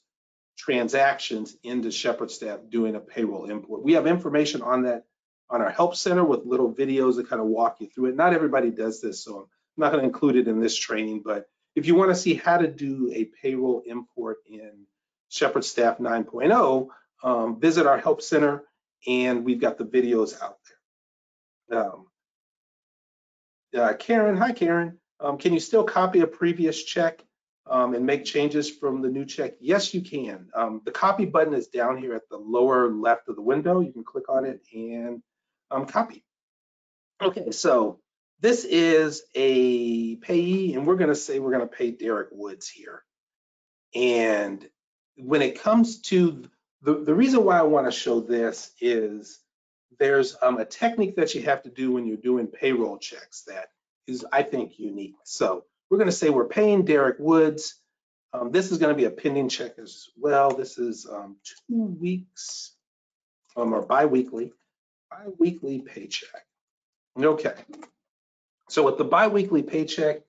[SPEAKER 1] transactions into Shepherd Staff doing a payroll import. We have information on that on our help center with little videos that kind of walk you through it. Not everybody does this, so I'm not going to include it in this training, but if you want to see how to do a payroll import in Shepherd Staff 9.0, visit our help center and we've got the videos out there. Karen, hi Karen. Can you still copy a previous check and make changes from the new check? Yes, you can. The copy button is down here at the lower left of the window. You can click on it and copy. Okay, so this is a payee, and we're going to say we're going to pay Derek Woods here. And when it comes to the reason why I want to show this is there's a technique that you have to do when you're doing payroll checks that is, I think, unique. So we're going to say we're paying Derek Woods. This is going to be a pending check as well. This is 2 weeks or bi-weekly paycheck. Okay, so with the biweekly paycheck,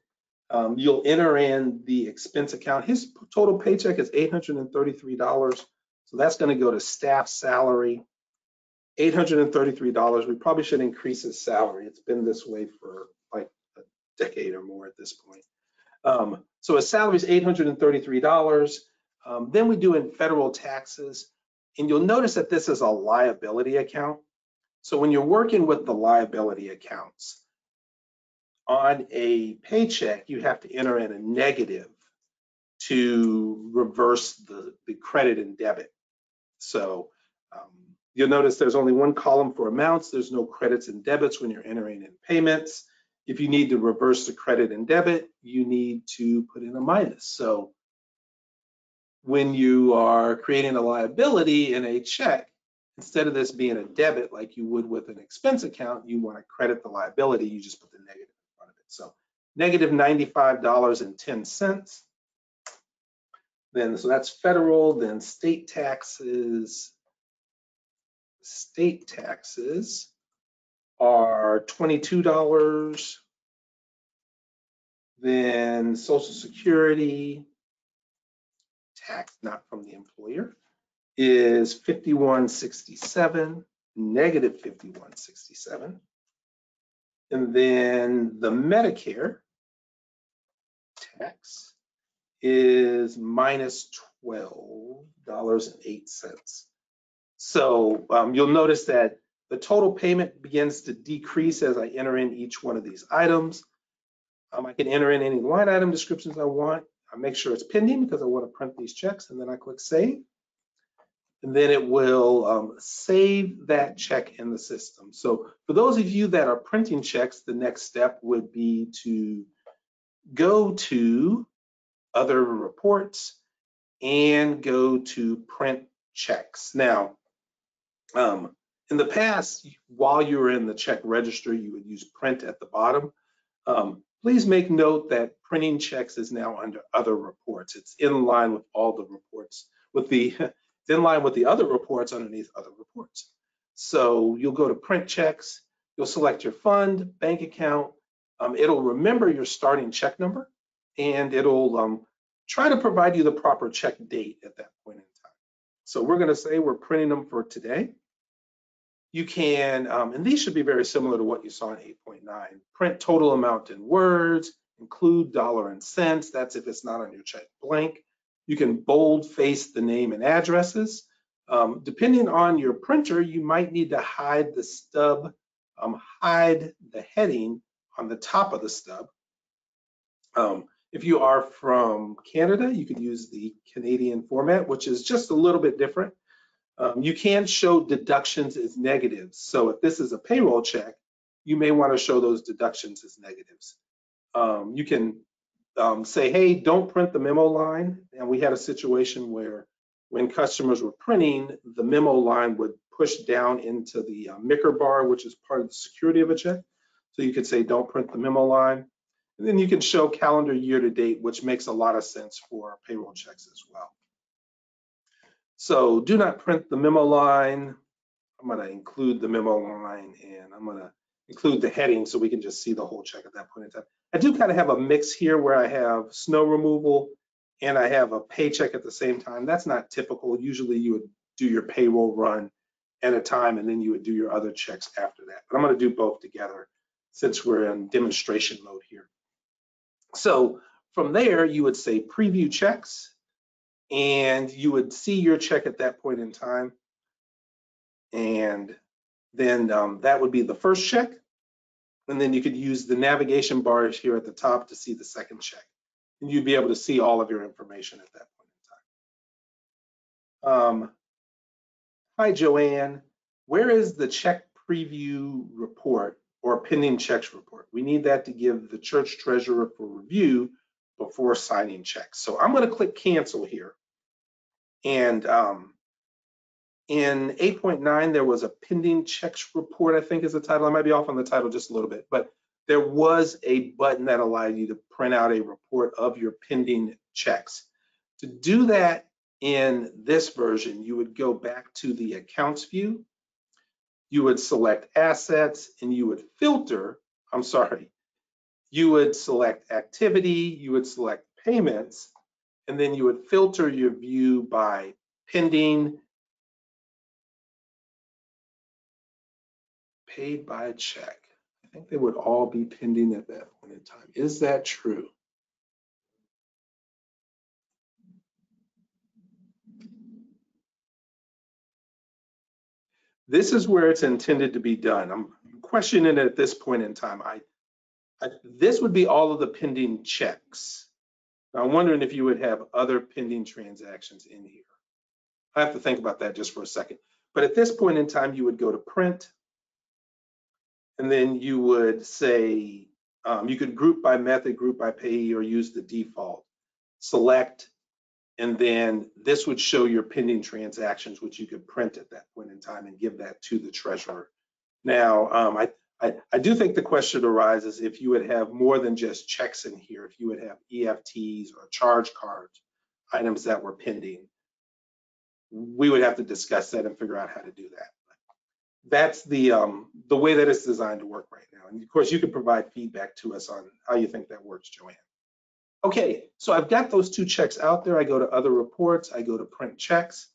[SPEAKER 1] you'll enter in the expense account. His total paycheck is $833. So that's going to go to staff salary, $833. We probably should increase his salary. It's been this way for like a decade or more at this point. So his salary is $833. Then we do in federal taxes. And you'll notice that this is a liability account. So when you're working with the liability accounts, on a paycheck, you have to enter in a negative to reverse the credit and debit. So you'll notice there's only one column for amounts. There's no credits and debits when you're entering in payments. If you need to reverse the credit and debit, you need to put in a minus. So when you are creating a liability in a check, instead of this being a debit like you would with an expense account, you want to credit the liability, you just put the negative in front of it. So negative $95.10. Then, so that's federal, then state taxes. State taxes are $22. Then Social Security tax, not from the employer, is $51.67, negative $51.67. And then the Medicare tax is minus $12.08. So you'll notice that the total payment begins to decrease as I enter in each one of these items. I can enter in any line item descriptions I want. I make sure it's pending because I want to print these checks, and then I click save. And then it will save that check in the system. So for those of you that are printing checks, the next step would be to go to other reports and go to print checks. Now, in the past, while you were in the check register, you would use print at the bottom. Please make note that printing checks is now under other reports. It's in line with all the reports, it's in line with the other reports underneath other reports. So you'll go to print checks, you'll select your fund, bank account. It'll remember your starting check number, and it'll try to provide you the proper check date at that point in time. So we're going to say we're printing them for today. You can, and these should be very similar to what you saw in 8.9, print total amount in words, include dollar and cents. That's if it's not on your check blank. You can bold face the name and addresses. Depending on your printer, you might need to hide the stub, hide the heading on the top of the stub. If you are from Canada, you could use the Canadian format, which is just a little bit different. You can show deductions as negatives. So if this is a payroll check, you may want to show those deductions as negatives. You can say, hey, don't print the memo line. And we had a situation where when customers were printing, the memo line would push down into the micker bar, which is part of the security of a check. So you could say, don't print the memo line. And then you can show calendar year to date, which makes a lot of sense for payroll checks as well. So do not print the memo line. I'm going to include the memo line, and I'm going to include the heading so we can just see the whole check at that point in time. I do kind of have a mix here where I have snow removal and I have a paycheck at the same time. That's not typical. Usually you would do your payroll run at a time and then you would do your other checks after that. But I'm going to do both together since we're in demonstration mode here. So from there, you would say preview checks, and you would see your check at that point in time. And then that would be the first check. And then you could use the navigation bars here at the top to see the second check. And you'd be able to see all of your information at that point in time. Hi, Joanne. Where is the check preview report or pending checks report? We need that to give the church treasurer for review before signing checks. So I'm going to click cancel here. And in 8.9, there was a pending checks report, I think is the title. I might be off on the title just a little bit, but there was a button that allowed you to print out a report of your pending checks. To do that in this version, you would go back to the accounts view. you would select assets, and you would filter, I'm sorry, you would select activity, you would select payments, and then you would filter your view by pending, paid by check. I think they would all be pending at that point in time. Is that true? This is where it's intended to be done. I'm questioning it at this point in time. This would be all of the pending checks. Now, I'm wondering if you would have other pending transactions in here. I have to think about that just for a second. But at this point in time, you would go to print, and then you would say, you could group by method, group by payee, or use the default. Select, and then this would show your pending transactions, which you could print at that point in time and give that to the treasurer. Now, I do think the question arises if you would have more than just checks in here, if you would have EFTs or charge cards, items that were pending. We would have to discuss that and figure out how to do that. That's the way that it's designed to work right now. And of course, you can provide feedback to us on how you think that works, Joanne. Okay, so I've got those two checks out there. I go to other reports, I go to print checks.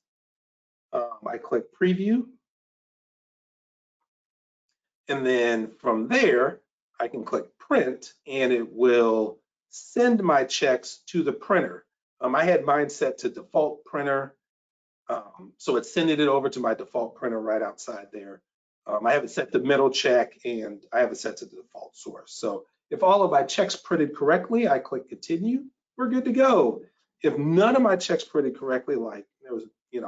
[SPEAKER 1] I click preview. And then from there, I can click print, and it will send my checks to the printer. I had mine set to default printer. So it's sending it over to my default printer right outside there. I have it set to middle check, and I have it set to the default source. So if all of my checks printed correctly, I click continue, we're good to go. If none of my checks printed correctly, like there was,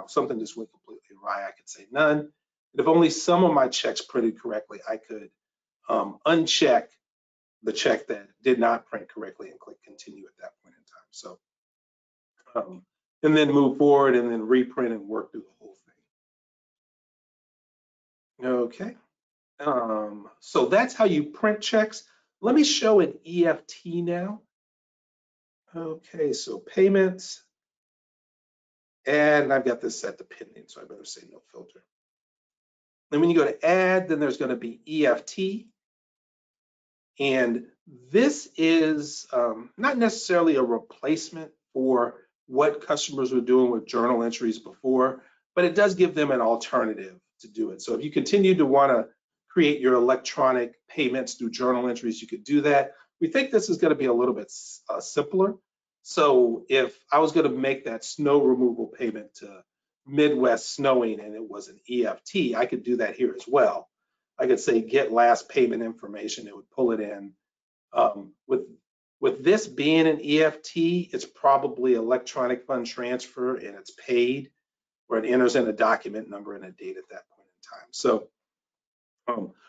[SPEAKER 1] something just went completely awry, I could say none. And if only some of my checks printed correctly, I could uncheck the check that did not print correctly and click continue at that point in time. So, and then move forward and then reprint and work through the whole thing. Okay. So that's how you print checks. Let me show an EFT now. Okay, so payments, and I've got this set to pending, so I better say no filter. And when you go to add, then there's going to be EFT. And this is not necessarily a replacement for what customers were doing with journal entries before, but it does give them an alternative to do it. So if you continue to want to create your electronic payments through journal entries, you could do that. We think this is going to be a little bit simpler. So if I was going to make that snow removal payment to Midwest Snowing and it was an EFT, I could do that here as well. I could say get last payment information, it would pull it in. With this being an EFT, it's probably electronic fund transfer and it's paid, where it enters in a document number and a date at that point in time. So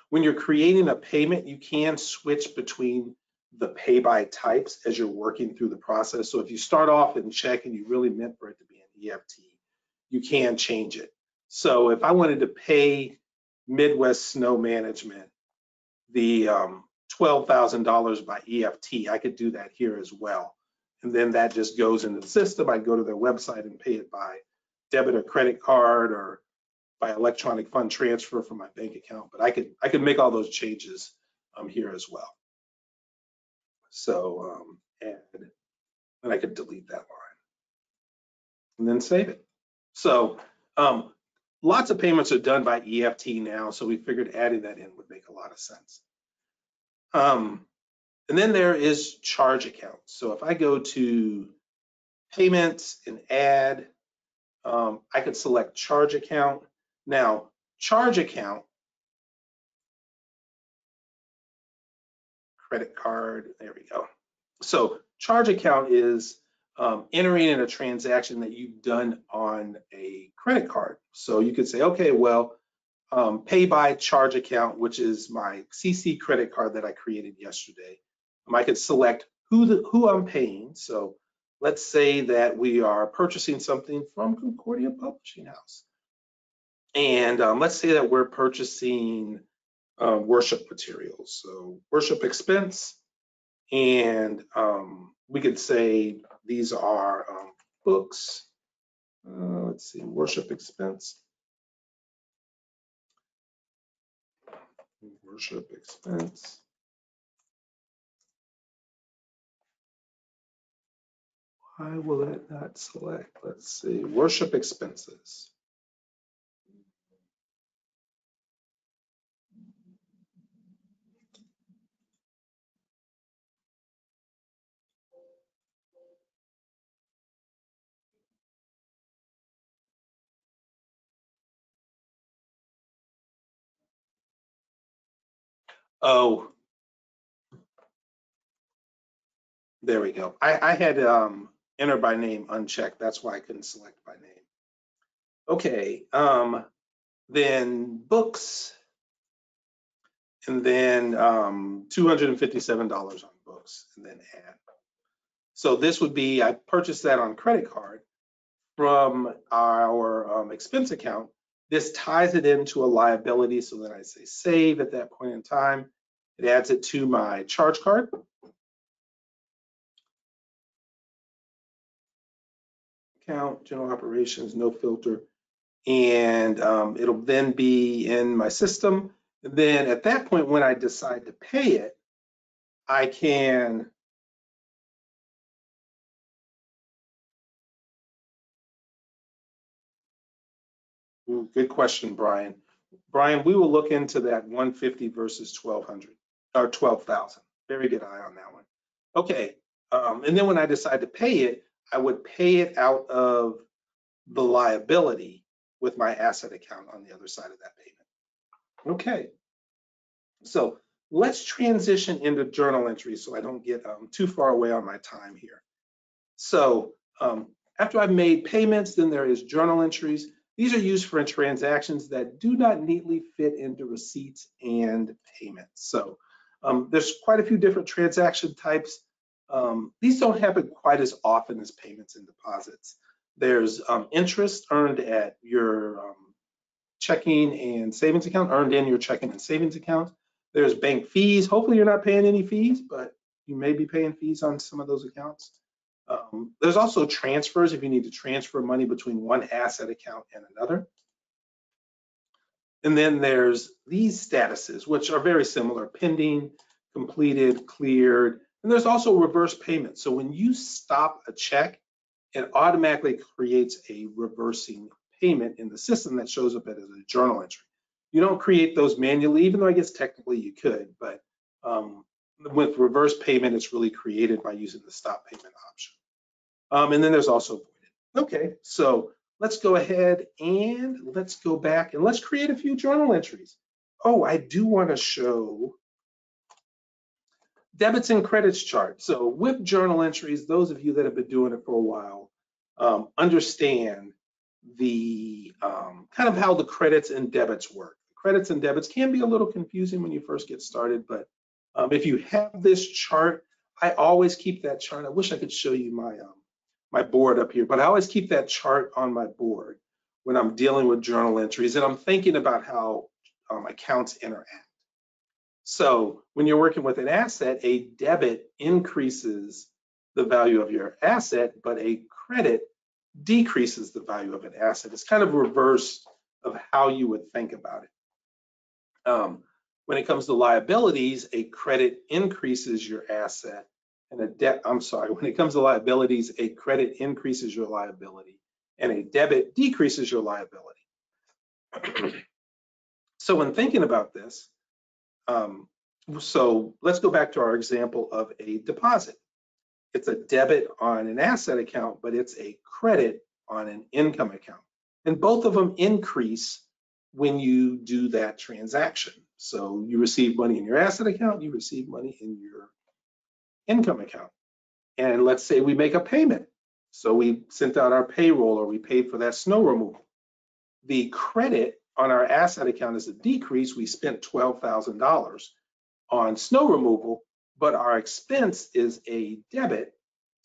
[SPEAKER 1] when you're creating a payment, you can switch between the pay by types as you're working through the process. So if you start off in check and you really meant for it to be an EFT, you can change it. So if I wanted to pay Midwest Snow Management the $12,000 by EFT, I could do that here as well. And then that just goes into the system. I go to their website and pay it by debit or credit card or by electronic fund transfer from my bank account. But I could make all those changes here as well. So and I could delete that line and then save it. So lots of payments are done by EFT now, so we figured adding that in would make a lot of sense. And then there is charge accounts. So if I go to payments and add, I could select charge account. Now, charge account, credit card, there we go. So charge account is entering in a transaction that you've done on a credit card. So you could say, okay, well, pay by charge account, which is my CC credit card that I created yesterday. I could select who I'm paying. So let's say that we are purchasing something from Concordia Publishing House. And let's say that we're purchasing worship materials. So worship expense, and we could say these are books. Let's see, worship expense. Worship expense. Why will it not select? Let's see, worship expenses. Oh, there we go. I had enter by name unchecked. That's why I couldn't select by name. Okay, then books, and then $257 on books, and then add. So this would be, I purchased that on credit card from our expense account. This ties it into a liability, so then I say save at that point in time. It adds it to my charge card. Account, general operations, no filter. And it'll then be in my system. And then at that point, when I decide to pay it, I can good question, Brian. Brian, we will look into that 150 versus 1200 or 12,000. Very good eye on that one. Okay, and then when I decide to pay it, I would pay it out of the liability with my asset account on the other side of that payment. Okay, so let's transition into journal entries so I don't get too far away on my time here. So after I've made payments, then there is journal entries. These are used for transactions that do not neatly fit into receipts and payments. So there's quite a few different transaction types. These don't happen quite as often as payments and deposits. There's interest earned at your checking and savings account, earned in your checking and savings account. There's bank fees. Hopefully you're not paying any fees, but you may be paying fees on some of those accounts. There's also transfers if you need to transfer money between one asset account and another. And then there's these statuses, which are very similar: pending, completed, cleared. And there's also reverse payment. So when you stop a check, it automatically creates a reversing payment in the system that shows up as a journal entry. You don't create those manually, even though I guess technically you could, but with reverse payment, it's really created by using the stop payment option. And then there's also voided. Okay, so let's go ahead and let's go back and let's create a few journal entries. Oh, I do want to show debits and credits chart. So with journal entries, those of you that have been doing it for a while understand the kind of how the credits and debits work. Credits and debits can be a little confusing when you first get started, but if you have this chart, I always keep that chart. I wish I could show you my my board up here, but I always keep that chart on my board when I'm dealing with journal entries and I'm thinking about how accounts interact. So when you're working with an asset, a debit increases the value of your asset, but a credit decreases the value of an asset. It's kind of reverse of how you would think about it. When it comes to liabilities, a credit increases your asset, and a debt, I'm sorry, when it comes to liabilities, a credit increases your liability, and a debit decreases your liability. So when thinking about this, so let's go back to our example of a deposit. It's a debit on an asset account, but it's a credit on an income account. And both of them increase when you do that transaction. So you receive money in your asset account, you receive money in your income account. And let's say we make a payment. So we sent out our payroll or we paid for that snow removal. The credit on our asset account is a decrease. We spent $12,000 on snow removal, but our expense is a debit,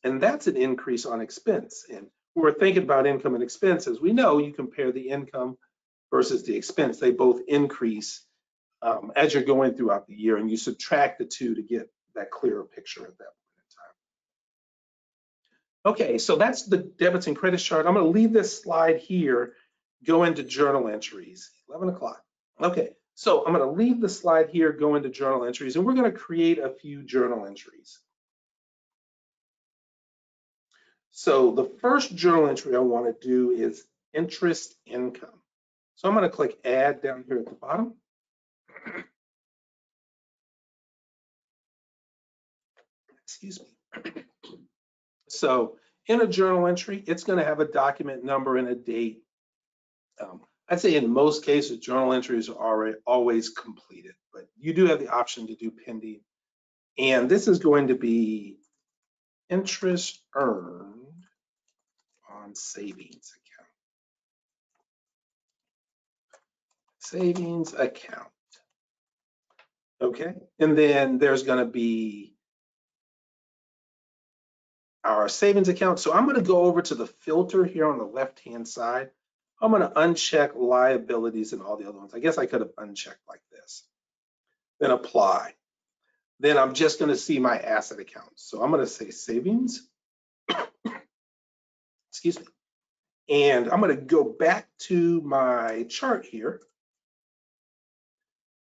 [SPEAKER 1] and that's an increase on expense. And when we're thinking about income and expense, as we know, you compare the income versus the expense. They both increase as you're going throughout the year, and you subtract the two to get that clearer picture at that point in time. Okay, so that's the debits and credits chart. I'm going to leave this slide here, go into journal entries. 11 o'clock. Okay, So I'm going to leave the slide here, go into journal entries, and we're going to create a few journal entries. So the first journal entry I want to do is interest income. So I'm going to click add down here at the bottom. Excuse me. So in a journal entry, it's going to have a document number and a date. I'd say in most cases, journal entries are always completed, but you do have the option to do pending. And this is going to be interest earned on savings account. Savings account. Okay, and then there's going to be our savings account. So I'm going to go over to the filter here on the left-hand side. I'm going to uncheck liabilities and all the other ones. I guess I could have unchecked like this. Then apply. Then I'm just going to see my asset account. So I'm going to say savings. Excuse me. And I'm going to go back to my chart here.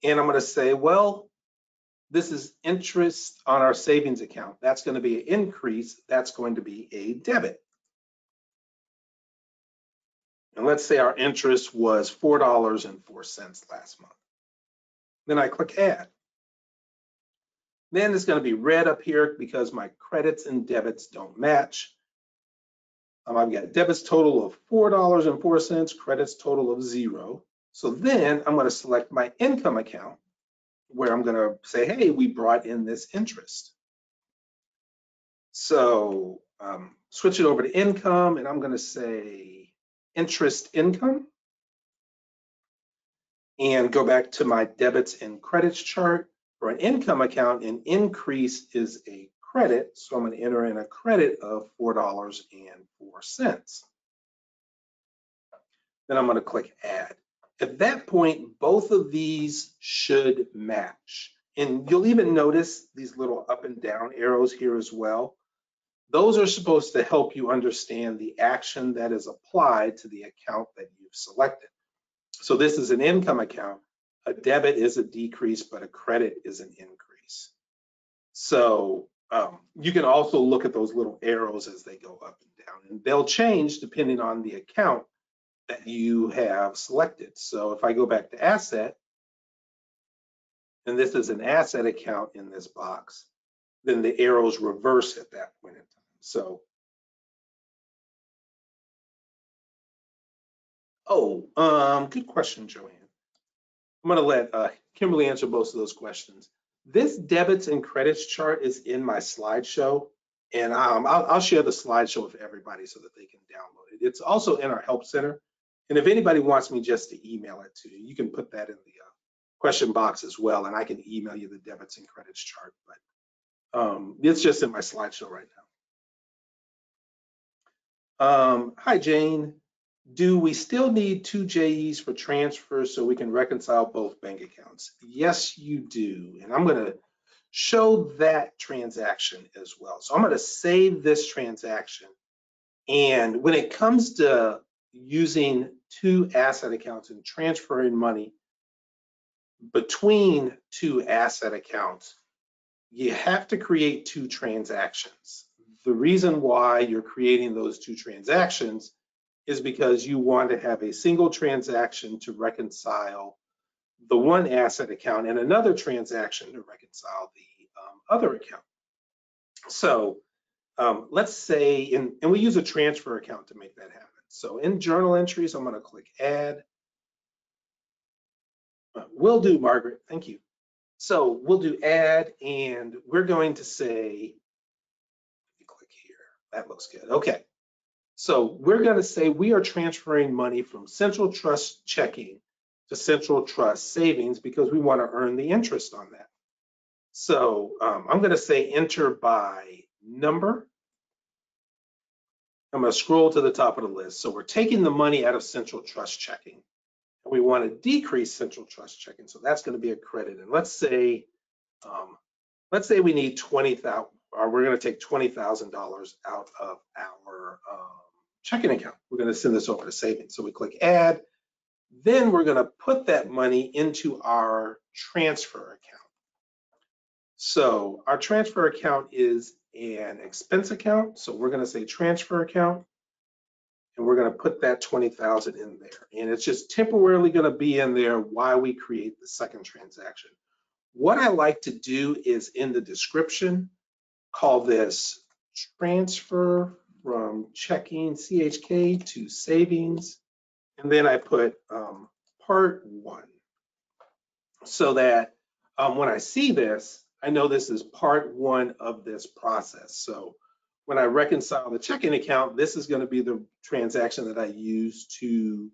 [SPEAKER 1] And I'm going to say, well, this is interest on our savings account. That's going to be an increase. That's going to be a debit. And let's say our interest was $4.04 last month. Then I click add. Then it's going to be red up here because my credits and debits don't match. I've got debits total of $4.04, credits total of 0. So then I'm going to select my income account where I'm going to say, hey, we brought in this interest. So switch it over to income, and I'm going to say interest income. And go back to my debits and credits chart. For an income account, an increase is a credit, so I'm going to enter in a credit of $4.04. Then I'm going to click add. At that point, both of these should match. And you'll even notice these little up and down arrows here as well. Those are supposed to help you understand the action that is applied to the account that you've selected. So this is an income account. A debit is a decrease, but a credit is an increase. So you can also look at those little arrows as they go up and down, and they'll change depending on the account that you have selected. So if I go back to asset, and this is an asset account in this box, then the arrows reverse at that point in time. So, good question, Joanne. I'm going to let Kimberly answer both of those questions. This debits and credits chart is in my slideshow, and I'll share the slideshow with everybody so that they can download it. It's also in our help center, and if anybody wants me just to email it to you, you can put that in the question box as well, and I can email you the debits and credits chart, but it's just in my slideshow right now. Hi, Jane. Do we still need 2 JEs for transfers so we can reconcile both bank accounts? Yes, you do. And I'm going to show that transaction as well. So I'm going to save this transaction. And when it comes to using 2 asset accounts and transferring money between 2 asset accounts, you have to create 2 transactions. The reason why you're creating those 2 transactions is because you want to have a single transaction to reconcile the one asset account and another transaction to reconcile the other account. So let's say, and we use a transfer account to make that happen. So in journal entries, I'm going to click add. Will do, Margaret, thank you. So we'll do add, and we're going to say, let me click here, that looks good, okay. So we're going to say we are transferring money from Central Trust checking to Central Trust savings because we want to earn the interest on that. So I'm going to say enter by number. I'm going to scroll to the top of the list. So we're taking the money out of Central Trust checking, and we want to decrease Central Trust checking. So that's going to be a credit. And let's say we need 20,000, or we're going to take $20,000 out of our checking account. We're going to send this over to savings. So we click add. Then we're going to put that money into our transfer account. So our transfer account is an expense account. So we're going to say transfer account, and we're going to put that 20,000 in there. And it's just temporarily going to be in there while we create the second transaction. What I like to do is in the description, call this transfer from checking CHK to savings. And then I put part 1 so that when I see this, I know this is part 1 of this process. So when I reconcile the checking account, this is going to be the transaction that I use to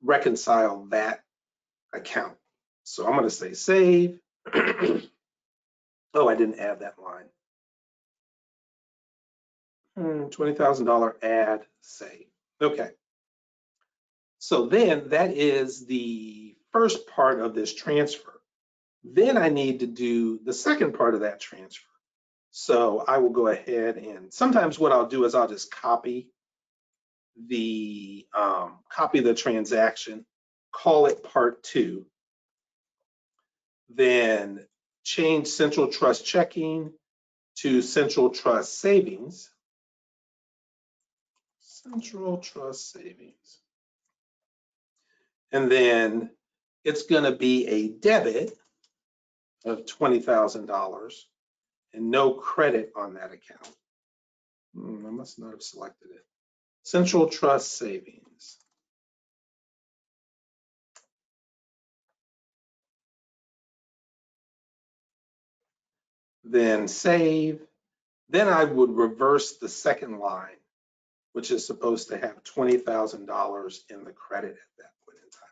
[SPEAKER 1] reconcile that account. So I'm going to say save. Oh, I didn't add that line. $20,000 add save. Okay. So then that is the first part of this transfer. Then I need to do the second part of that transfer. So I will go ahead and sometimes what I'll do is I'll just copy the transaction, call it part 2, then change Central Trust Checking to Central Trust Savings. Central Trust Savings. And then it's going to be a debit of $20,000 and no credit on that account. I must not have selected it. Central Trust Savings. Then save. Then I would reverse the second line, which is supposed to have $20,000 in the credit at that point in time.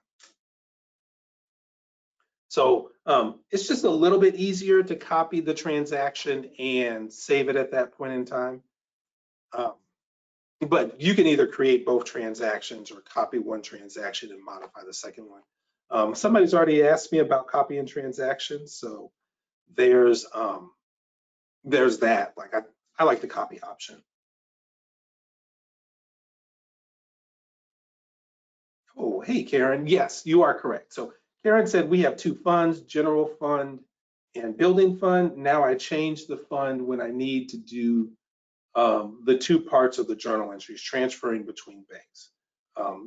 [SPEAKER 1] So it's just a little bit easier to copy the transaction and save it at that point in time. But you can either create both transactions or copy one transaction and modify the second one. Somebody's already asked me about copying transactions, so there's that. Like I like the copy option. Oh, hey, Karen. Yes, you are correct. So Karen said we have 2 funds, general fund and building fund. Now I change the fund when I need to do the 2 parts of the journal entries, transferring between banks.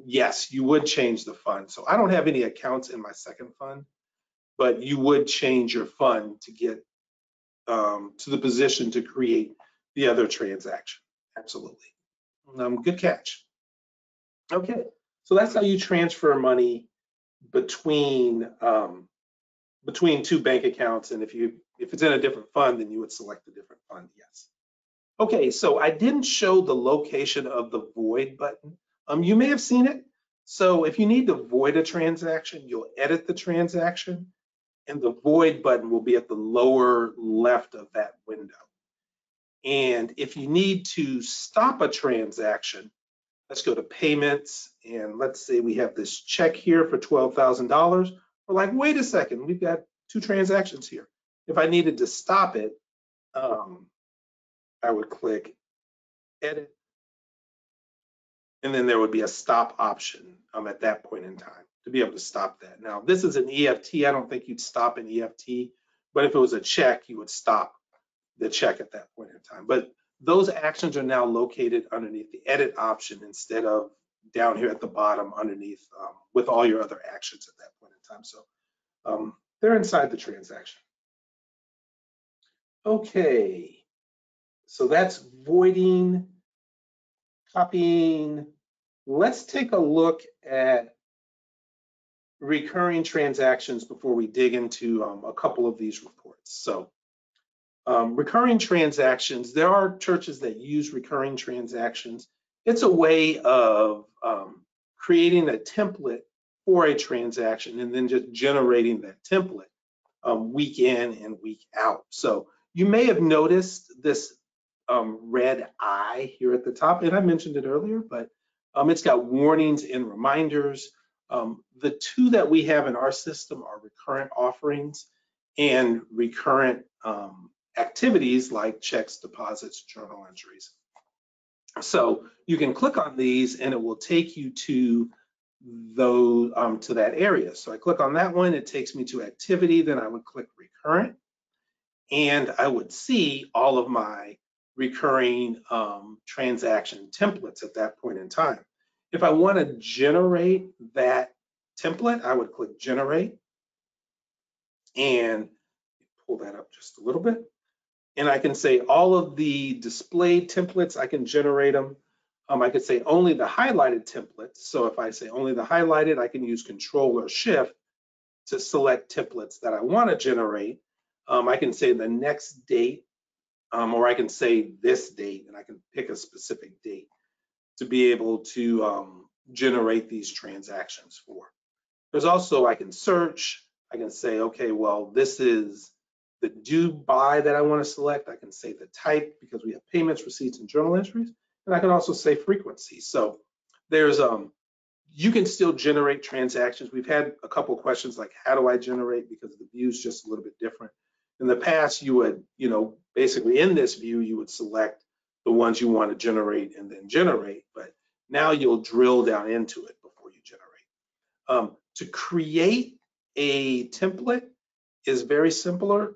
[SPEAKER 1] Yes, you would change the fund. So I don't have any accounts in my second fund, but you would change your fund to get to the position to create the other transaction. Absolutely. Good catch. Okay, so that's how you transfer money between 2 bank accounts, and if it's in a different fund, then you would select a different fund. Yes. Okay, so I didn't show the location of the void button. You may have seen it. So if you need to void a transaction, you'll edit the transaction, and the void button will be at the lower left of that window. And if you need to stop a transaction, let's go to payments, and let's say we have this check here for $12,000. We're like, wait a second, we've got 2 transactions here. If I needed to stop it, I would click edit, and then there would be a stop option at that point in time to be able to stop that. Now, this is an EFT. I don't think you'd stop an EFT, but if it was a check, you would stop the check at that point in time. But those actions are now located underneath the edit option instead of down here at the bottom underneath with all your other actions at that point in time. So they're inside the transaction. Okay, so that's voiding, copying. Let's take a look at recurring transactions before we dig into a couple of these reports. So recurring transactions, there are churches that use recurring transactions. It's a way of creating a template for a transaction and then just generating that template week in and week out. So you may have noticed this red eye here at the top, and I mentioned it earlier, but it's got warnings and reminders. The 2 that we have in our system are recurrent offerings and recurrent activities like checks, deposits, journal entries. So you can click on these and it will take you to those to that area. So I click on that one, it takes me to activity, then I would click recurrent, and I would see all of my recurring transaction templates at that point in time. If I want to generate that template, I would click generate and pull that up just a little bit. And I can say all of the displayed templates, I can generate them. I could say only the highlighted templates. So if I say only the highlighted, I can use Control or Shift to select templates that I want to generate. I can say the next date, or I can say this date, and I can pick a specific date to be able to generate these transactions for. There's also, I can search, I can say, okay, well, this is the due by that I want to select. I can say the type because we have payments, receipts, and journal entries. And I can also say frequency. So there's, you can still generate transactions. We've had a couple of questions like, how do I generate? Because the view is just a little bit different. In the past, you would, basically in this view, you would select the ones you want to generate and then generate. But now you'll drill down into it before you generate. To create a template is very similar.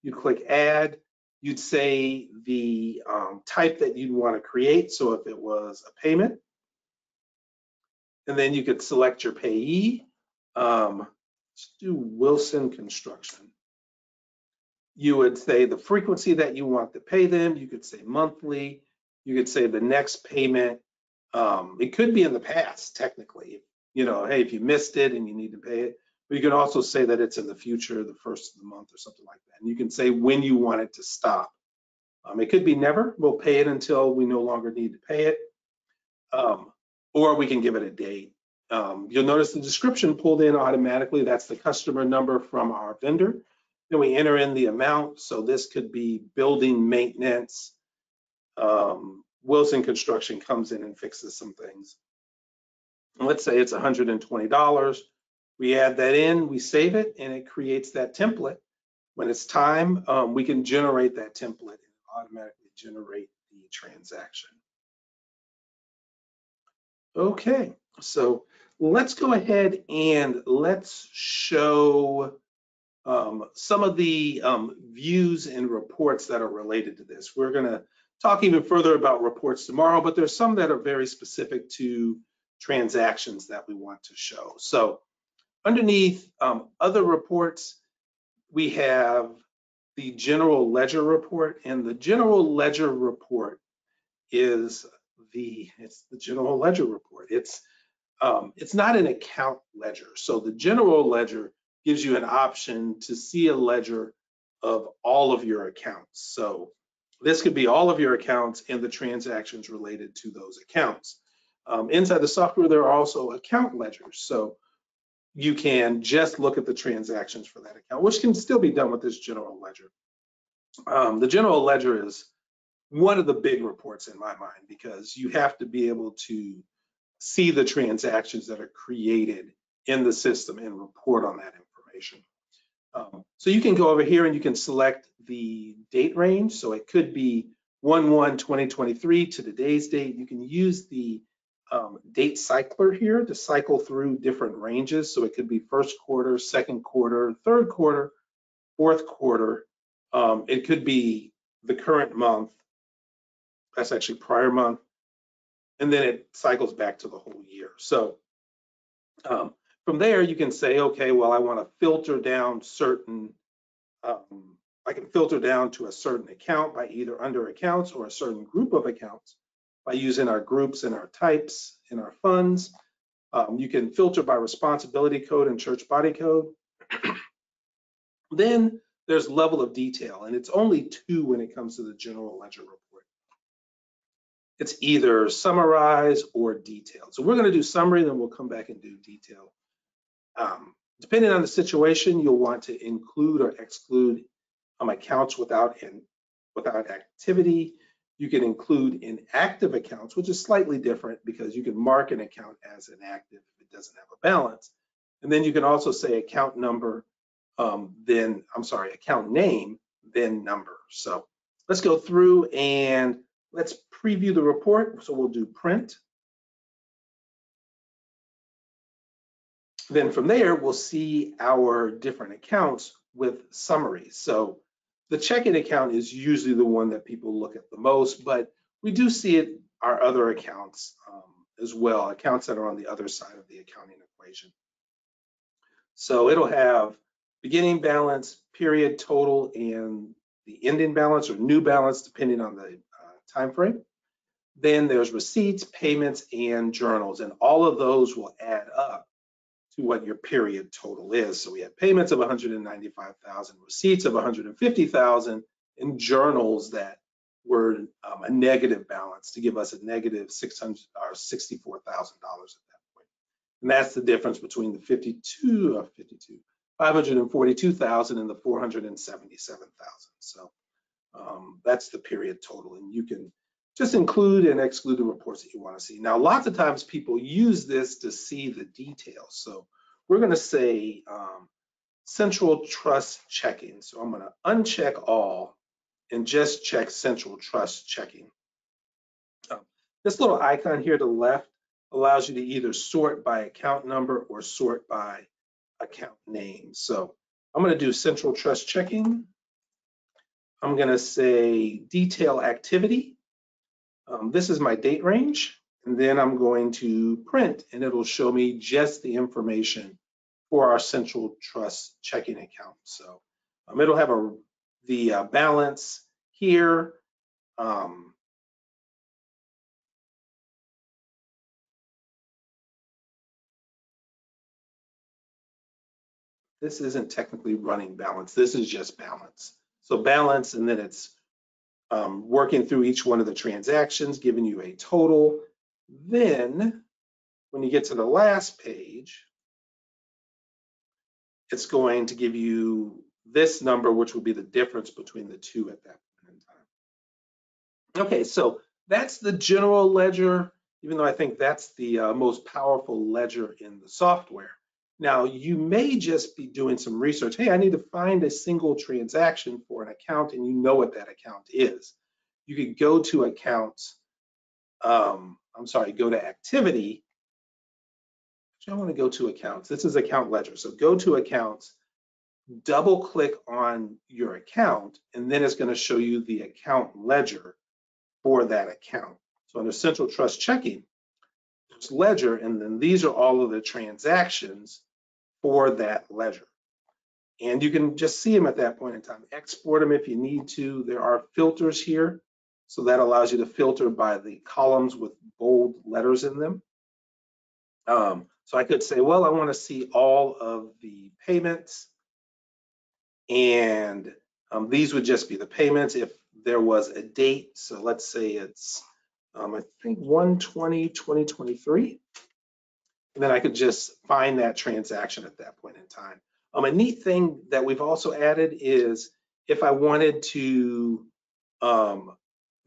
[SPEAKER 1] You click add, you'd say the type that you'd want to create. So if it was a payment, and then you could select your payee. Let's do Wilson Construction. You would say the frequency that you want to pay them. You could say monthly. You could say the next payment. It could be in the past, technically. Hey, if you missed it and you need to pay it. But you can also say that it's in the future, the first of the month or something like that. And you can say when you want it to stop. It could be never. We'll pay it until we no longer need to pay it. Or we can give it a date. You'll notice the description pulled in automatically. That's the customer number from our vendor. Then we enter in the amount. So this could be building maintenance. Wilson Construction comes in and fixes some things. Let's say it's $120. We add that in, we save it, and it creates that template. When it's time, we can generate that template and automatically generate the transaction. Okay, so let's go ahead and let's show some of the views and reports that are related to this. We're going to talk even further about reports tomorrow, but there's some that are very specific to transactions that we want to show. So underneath other reports, we have the general ledger report, and the general ledger report is the general ledger report. It's not an account ledger. So the general ledger gives you an option to see a ledger of all of your accounts. So this could be all of your accounts and the transactions related to those accounts. Inside the software, there are also account ledgers. So you can just look at the transactions for that account, which can still be done with this general ledger. The general ledger is one of the big reports in my mind because you have to be able to see the transactions that are created in the system and report on that information. So you can go over here and you can select the date range. So it could be 1/1/2023 to today's date. You can use the date cycler here to cycle through different ranges. So it could be first quarter, second quarter, third quarter, fourth quarter. It could be the current month. That's actually prior month. And then it cycles back to the whole year. So from there, you can say, okay, well, I want to filter down certain, I can filter down to a certain account by either under accounts or a certain group of accounts by using our groups and our types and our funds. You can filter by responsibility code and church body code. Then there's level of detail, and it's only 2 when it comes to the general ledger report. It's either summarize or detail. So we're going to do summary, then we'll come back and do detail. Depending on the situation, you'll want to include or exclude accounts without activity. You can include inactive accounts, which is slightly different because you can mark an account as inactive if it doesn't have a balance. And then you can also say account number, account name, then number. So let's go through and let's preview the report. So we'll do print. Then from there, we'll see our different accounts with summaries. So the checking account is usually the one that people look at the most, but we do see it our other accounts as well, accounts that are on the other side of the accounting equation. So it'll have beginning balance, period total, and the ending balance or new balance, depending on the time frame. Then there's receipts, payments, and journals, and all of those will add up to what your period total is. So we have payments of 195,000, receipts of 150,000, and journals that were a negative balance to give us a negative $64,000 at that point. And that's the difference between the 542,000 and the 477,000. So that's the period total, and you can just include and exclude the reports that you want to see. Now, lots of times people use this to see the details. So we're going to say central trust checking. So I'm going to uncheck all and just check central trust checking. This little icon here to the left allows you to either sort by account number or sort by account name. So I'm going to do central trust checking. I'm going to say detail activity. This is my date range, and then I'm going to print, and it'll show me just the information for our central trust checking account. So it'll have the balance here. This isn't technically running balance. This is just balance. So balance, and then it's working through each one of the transactions, giving you a total. Then when you get to the last page, it's going to give you this number, which will be the difference between the two at that point in time. Okay, so that's the general ledger, even though I think that's the most powerful ledger in the software. Now, you may just be doing some research. Hey, I need to find a single transaction for an account, and you know what that account is. You could go to accounts, go to activity. I want to go to accounts. This is account ledger. So go to accounts, double click on your account, and then it's going to show you the account ledger for that account. So under central trust checking, there's ledger, and then these are all of the transactions for that ledger. And you can just see them at that point in time. Export them if you need to. There are filters here. So that allows you to filter by the columns with bold letters in them. So I could say, well, I want to see all of the payments, and these would just be the payments if there was a date. So let's say it's, I think 1/20/2023. And then I could just find that transaction at that point in time. A neat thing that we've also added is if I wanted to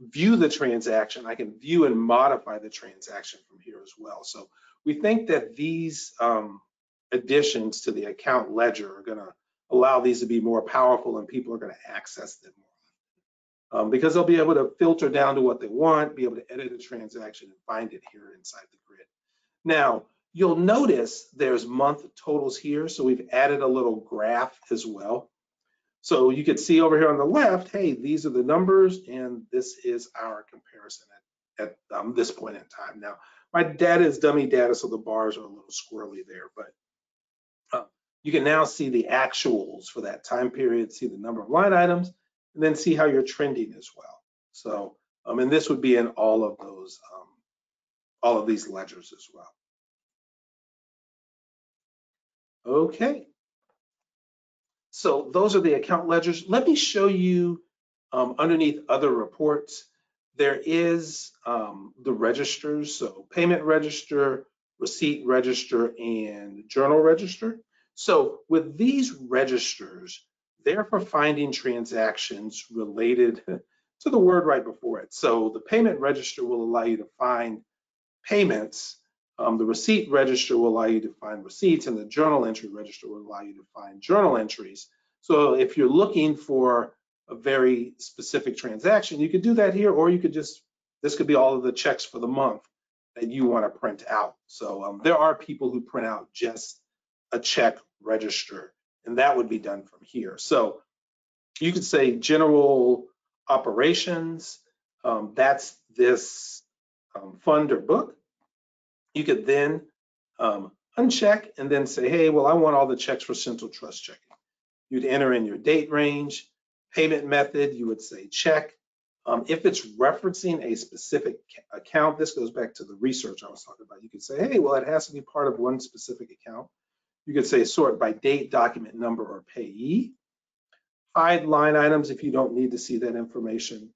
[SPEAKER 1] view the transaction, I can view and modify the transaction from here as well. So we think that these additions to the account ledger are going to allow these to be more powerful, and people are going to access them more because they'll be able to filter down to what they want, be able to edit a transaction and find it here inside the grid. Now, you'll notice there's month totals here, so we've added a little graph as well. So you can see over here on the left, hey, these are the numbers, and this is our comparison at this point in time. Now, my data is dummy data, so the bars are a little squirrely there, but you can now see the actuals for that time period, see the number of line items, and then see how you're trending as well. So, and this would be in all of those, all of these ledgers as well. Okay. So those are the account ledgers. Let me show you underneath other reports. There is the registers, so payment register, receipt register, and journal register. So with these registers, they're for finding transactions related to the word right before it. So the payment register will allow you to find payments. The receipt register will allow you to find receipts, and the journal entry register will allow you to find journal entries. So if you're looking for a very specific transaction, you could do that here, or you could just, this could be all of the checks for the month that you want to print out. So there are people who print out just a check register, and that would be done from here. So you could say general operations, that's this fund or book. You could then uncheck and then say, hey, well, I want all the checks for Central Trust checking. You'd enter in your date range, payment method, you would say check. If it's referencing a specific account, this goes back to the research I was talking about. You could say, hey, well, it has to be part of one specific account. You could say sort by date, document number, or payee. Hide line items if you don't need to see that information.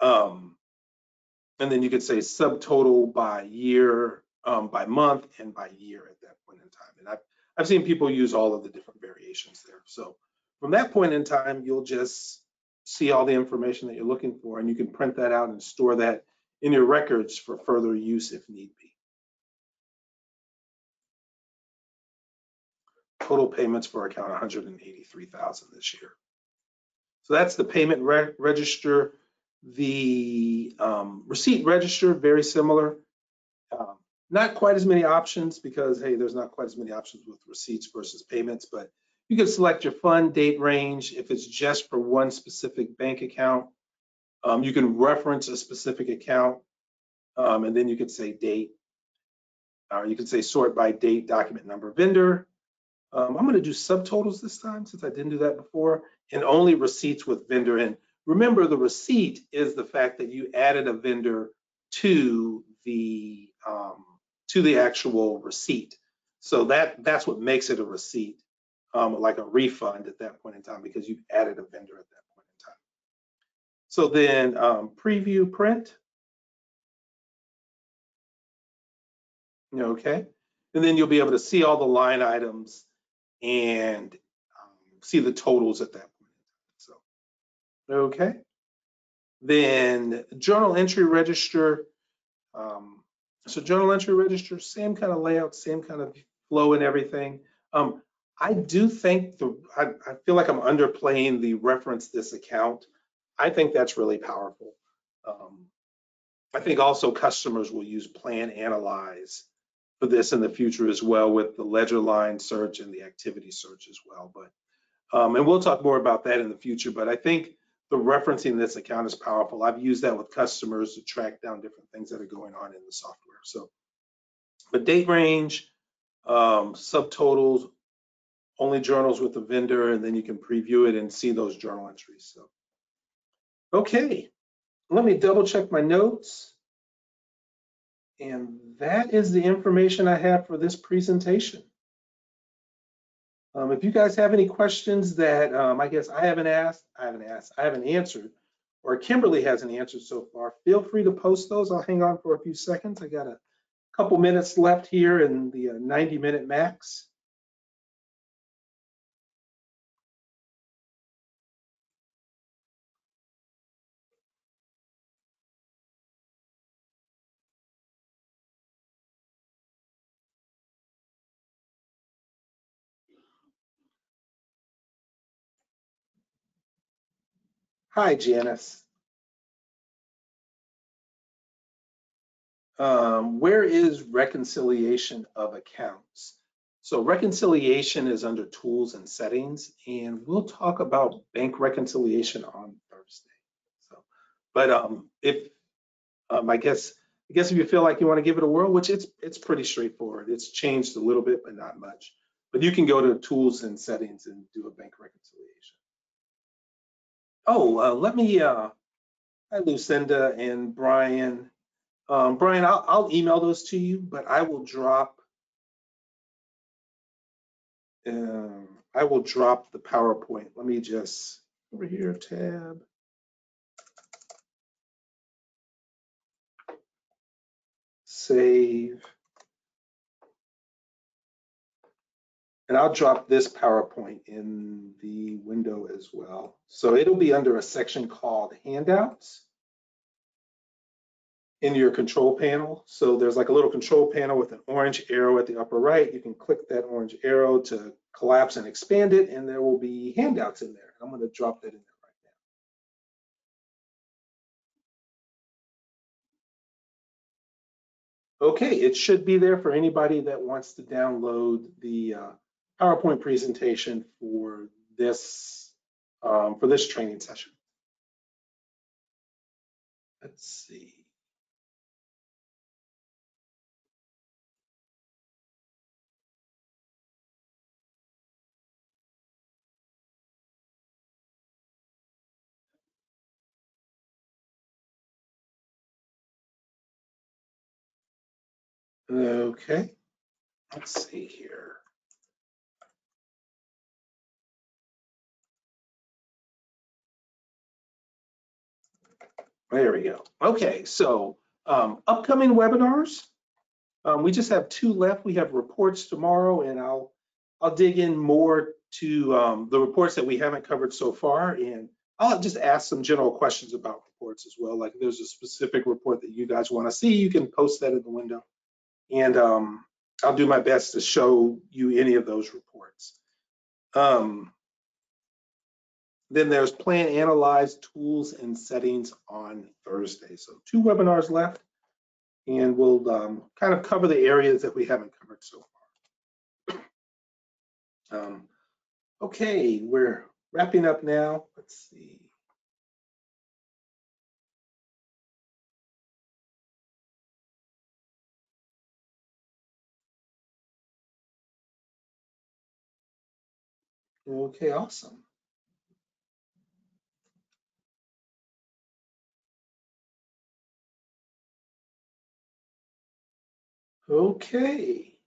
[SPEAKER 1] And then you could say subtotal by year, by month, and by year at that point in time. And I've seen people use all of the different variations there. So from that point in time, you'll just see all the information that you're looking for, and you can print that out and store that in your records for further use if need be. Total payments for account 183,000 this year. So that's the payment register. The receipt register, very similar. Not quite as many options because, hey, there's not quite as many options with receipts versus payments, but you can select your fund date range. If it's just for one specific bank account, you can reference a specific account, and then you could say date. You can say sort by date, document number, vendor. I'm going to do subtotals this time since I didn't do that before, and only receipts with vendor. And remember, the receipt is the fact that you added a vendor to the actual receipt. So that's what makes it a receipt, like a refund at that point in time, because you've added a vendor at that point in time. So then preview print. Okay, and then you'll be able to see all the line items and see the totals at that point. So, okay. Then journal entry register. So journal entry register, same kind of layout, same kind of flow and everything. I do think I feel like I'm underplaying the reference this account. I think that's really powerful. I think also customers will use plan analyze for this in the future as well, with the ledger line search and the activity search as well. But and we'll talk more about that in the future, but I think the referencing this account is powerful. I've used that with customers to track down different things that are going on in the software. So, but date range, subtotals, only journals with the vendor, and then you can preview it and see those journal entries. So, okay, let me double check my notes. And that is the information I have for this presentation. If you guys have any questions that I guess I haven't answered, or Kimberly hasn't answered so far, feel free to post those. I'll hang on for a few seconds. I got a couple minutes left here in the 90-minute max. Hi, Janice. Where is reconciliation of accounts? So reconciliation is under tools and settings, and we'll talk about bank reconciliation on Thursday. So, but I guess if you feel like you want to give it a whirl, which it's pretty straightforward. It's changed a little bit, but not much. But you can go to tools and settings and do a bank reconciliation. Oh, let me. Hi, Lucinda and Brian. Brian, I'll email those to you, but I will drop the PowerPoint. Let me just over here, tab. Save. And I'll drop this PowerPoint in the window as well. So it'll be under a section called handouts in your control panel. So there's like a little control panel with an orange arrow at the upper right. You can click that orange arrow to collapse and expand it, and there will be handouts in there. I'm going to drop that in there right now. Okay, it should be there for anybody that wants to download the PowerPoint presentation for this training session. Let's see. Okay, let's see here. There we go. Okay, so upcoming webinars. We just have 2 left. We have reports tomorrow, and I'll dig in more to the reports that we haven't covered so far, and I'll just ask some general questions about reports as well. Like if there's a specific report that you guys want to see, you can post that in the window, and I'll do my best to show you any of those reports. Then there's plan, analyze, tools, and settings on Thursday. So 2 webinars left, and we'll kind of cover the areas that we haven't covered so far. Okay, we're wrapping up now. Let's see. Okay, awesome. Okay.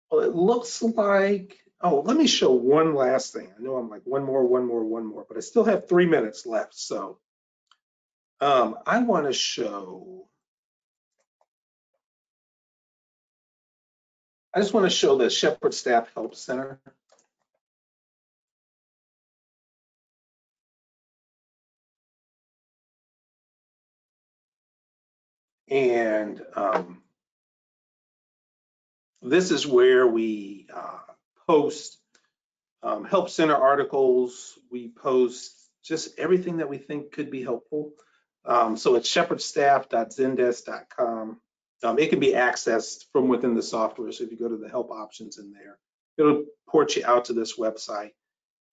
[SPEAKER 1] Well, it looks like, oh, let me show one last thing. I know I'm like one more, but I still have 3 minutes left. So I want to show, I just want to show the Shepherd Staff Help Center. And this is where we post Help Center articles. We post just everything that we think could be helpful. So it's shepherdstaff.zendesk.com. It can be accessed from within the software. So if you go to the help options in there, it'll port you out to this website.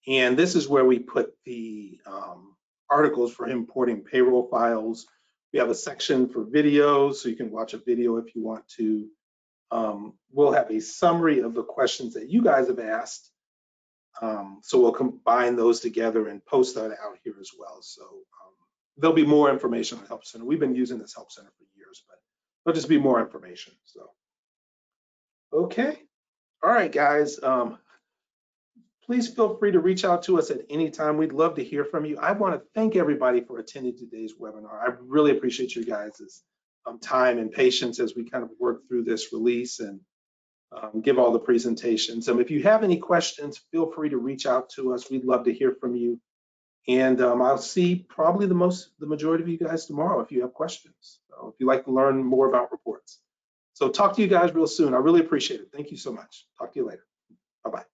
[SPEAKER 1] And this is where we put the articles for importing payroll files. We have a section for videos, so you can watch a video if you want to. We'll have a summary of the questions that you guys have asked. So we'll combine those together and post that out here as well. So there'll be more information on Help Center. We've been using this Help Center for years, but there'll just be more information. So, okay. All right, guys. Please feel free to reach out to us at any time. We'd love to hear from you. I want to thank everybody for attending today's webinar. I really appreciate you guys' time and patience as we kind of work through this release and give all the presentations. If you have any questions, feel free to reach out to us. We'd love to hear from you. And I'll see probably the majority of you guys tomorrow if you have questions, if you'd like to learn more about reports. So talk to you guys real soon. I really appreciate it. Thank you so much. Talk to you later. Bye-bye.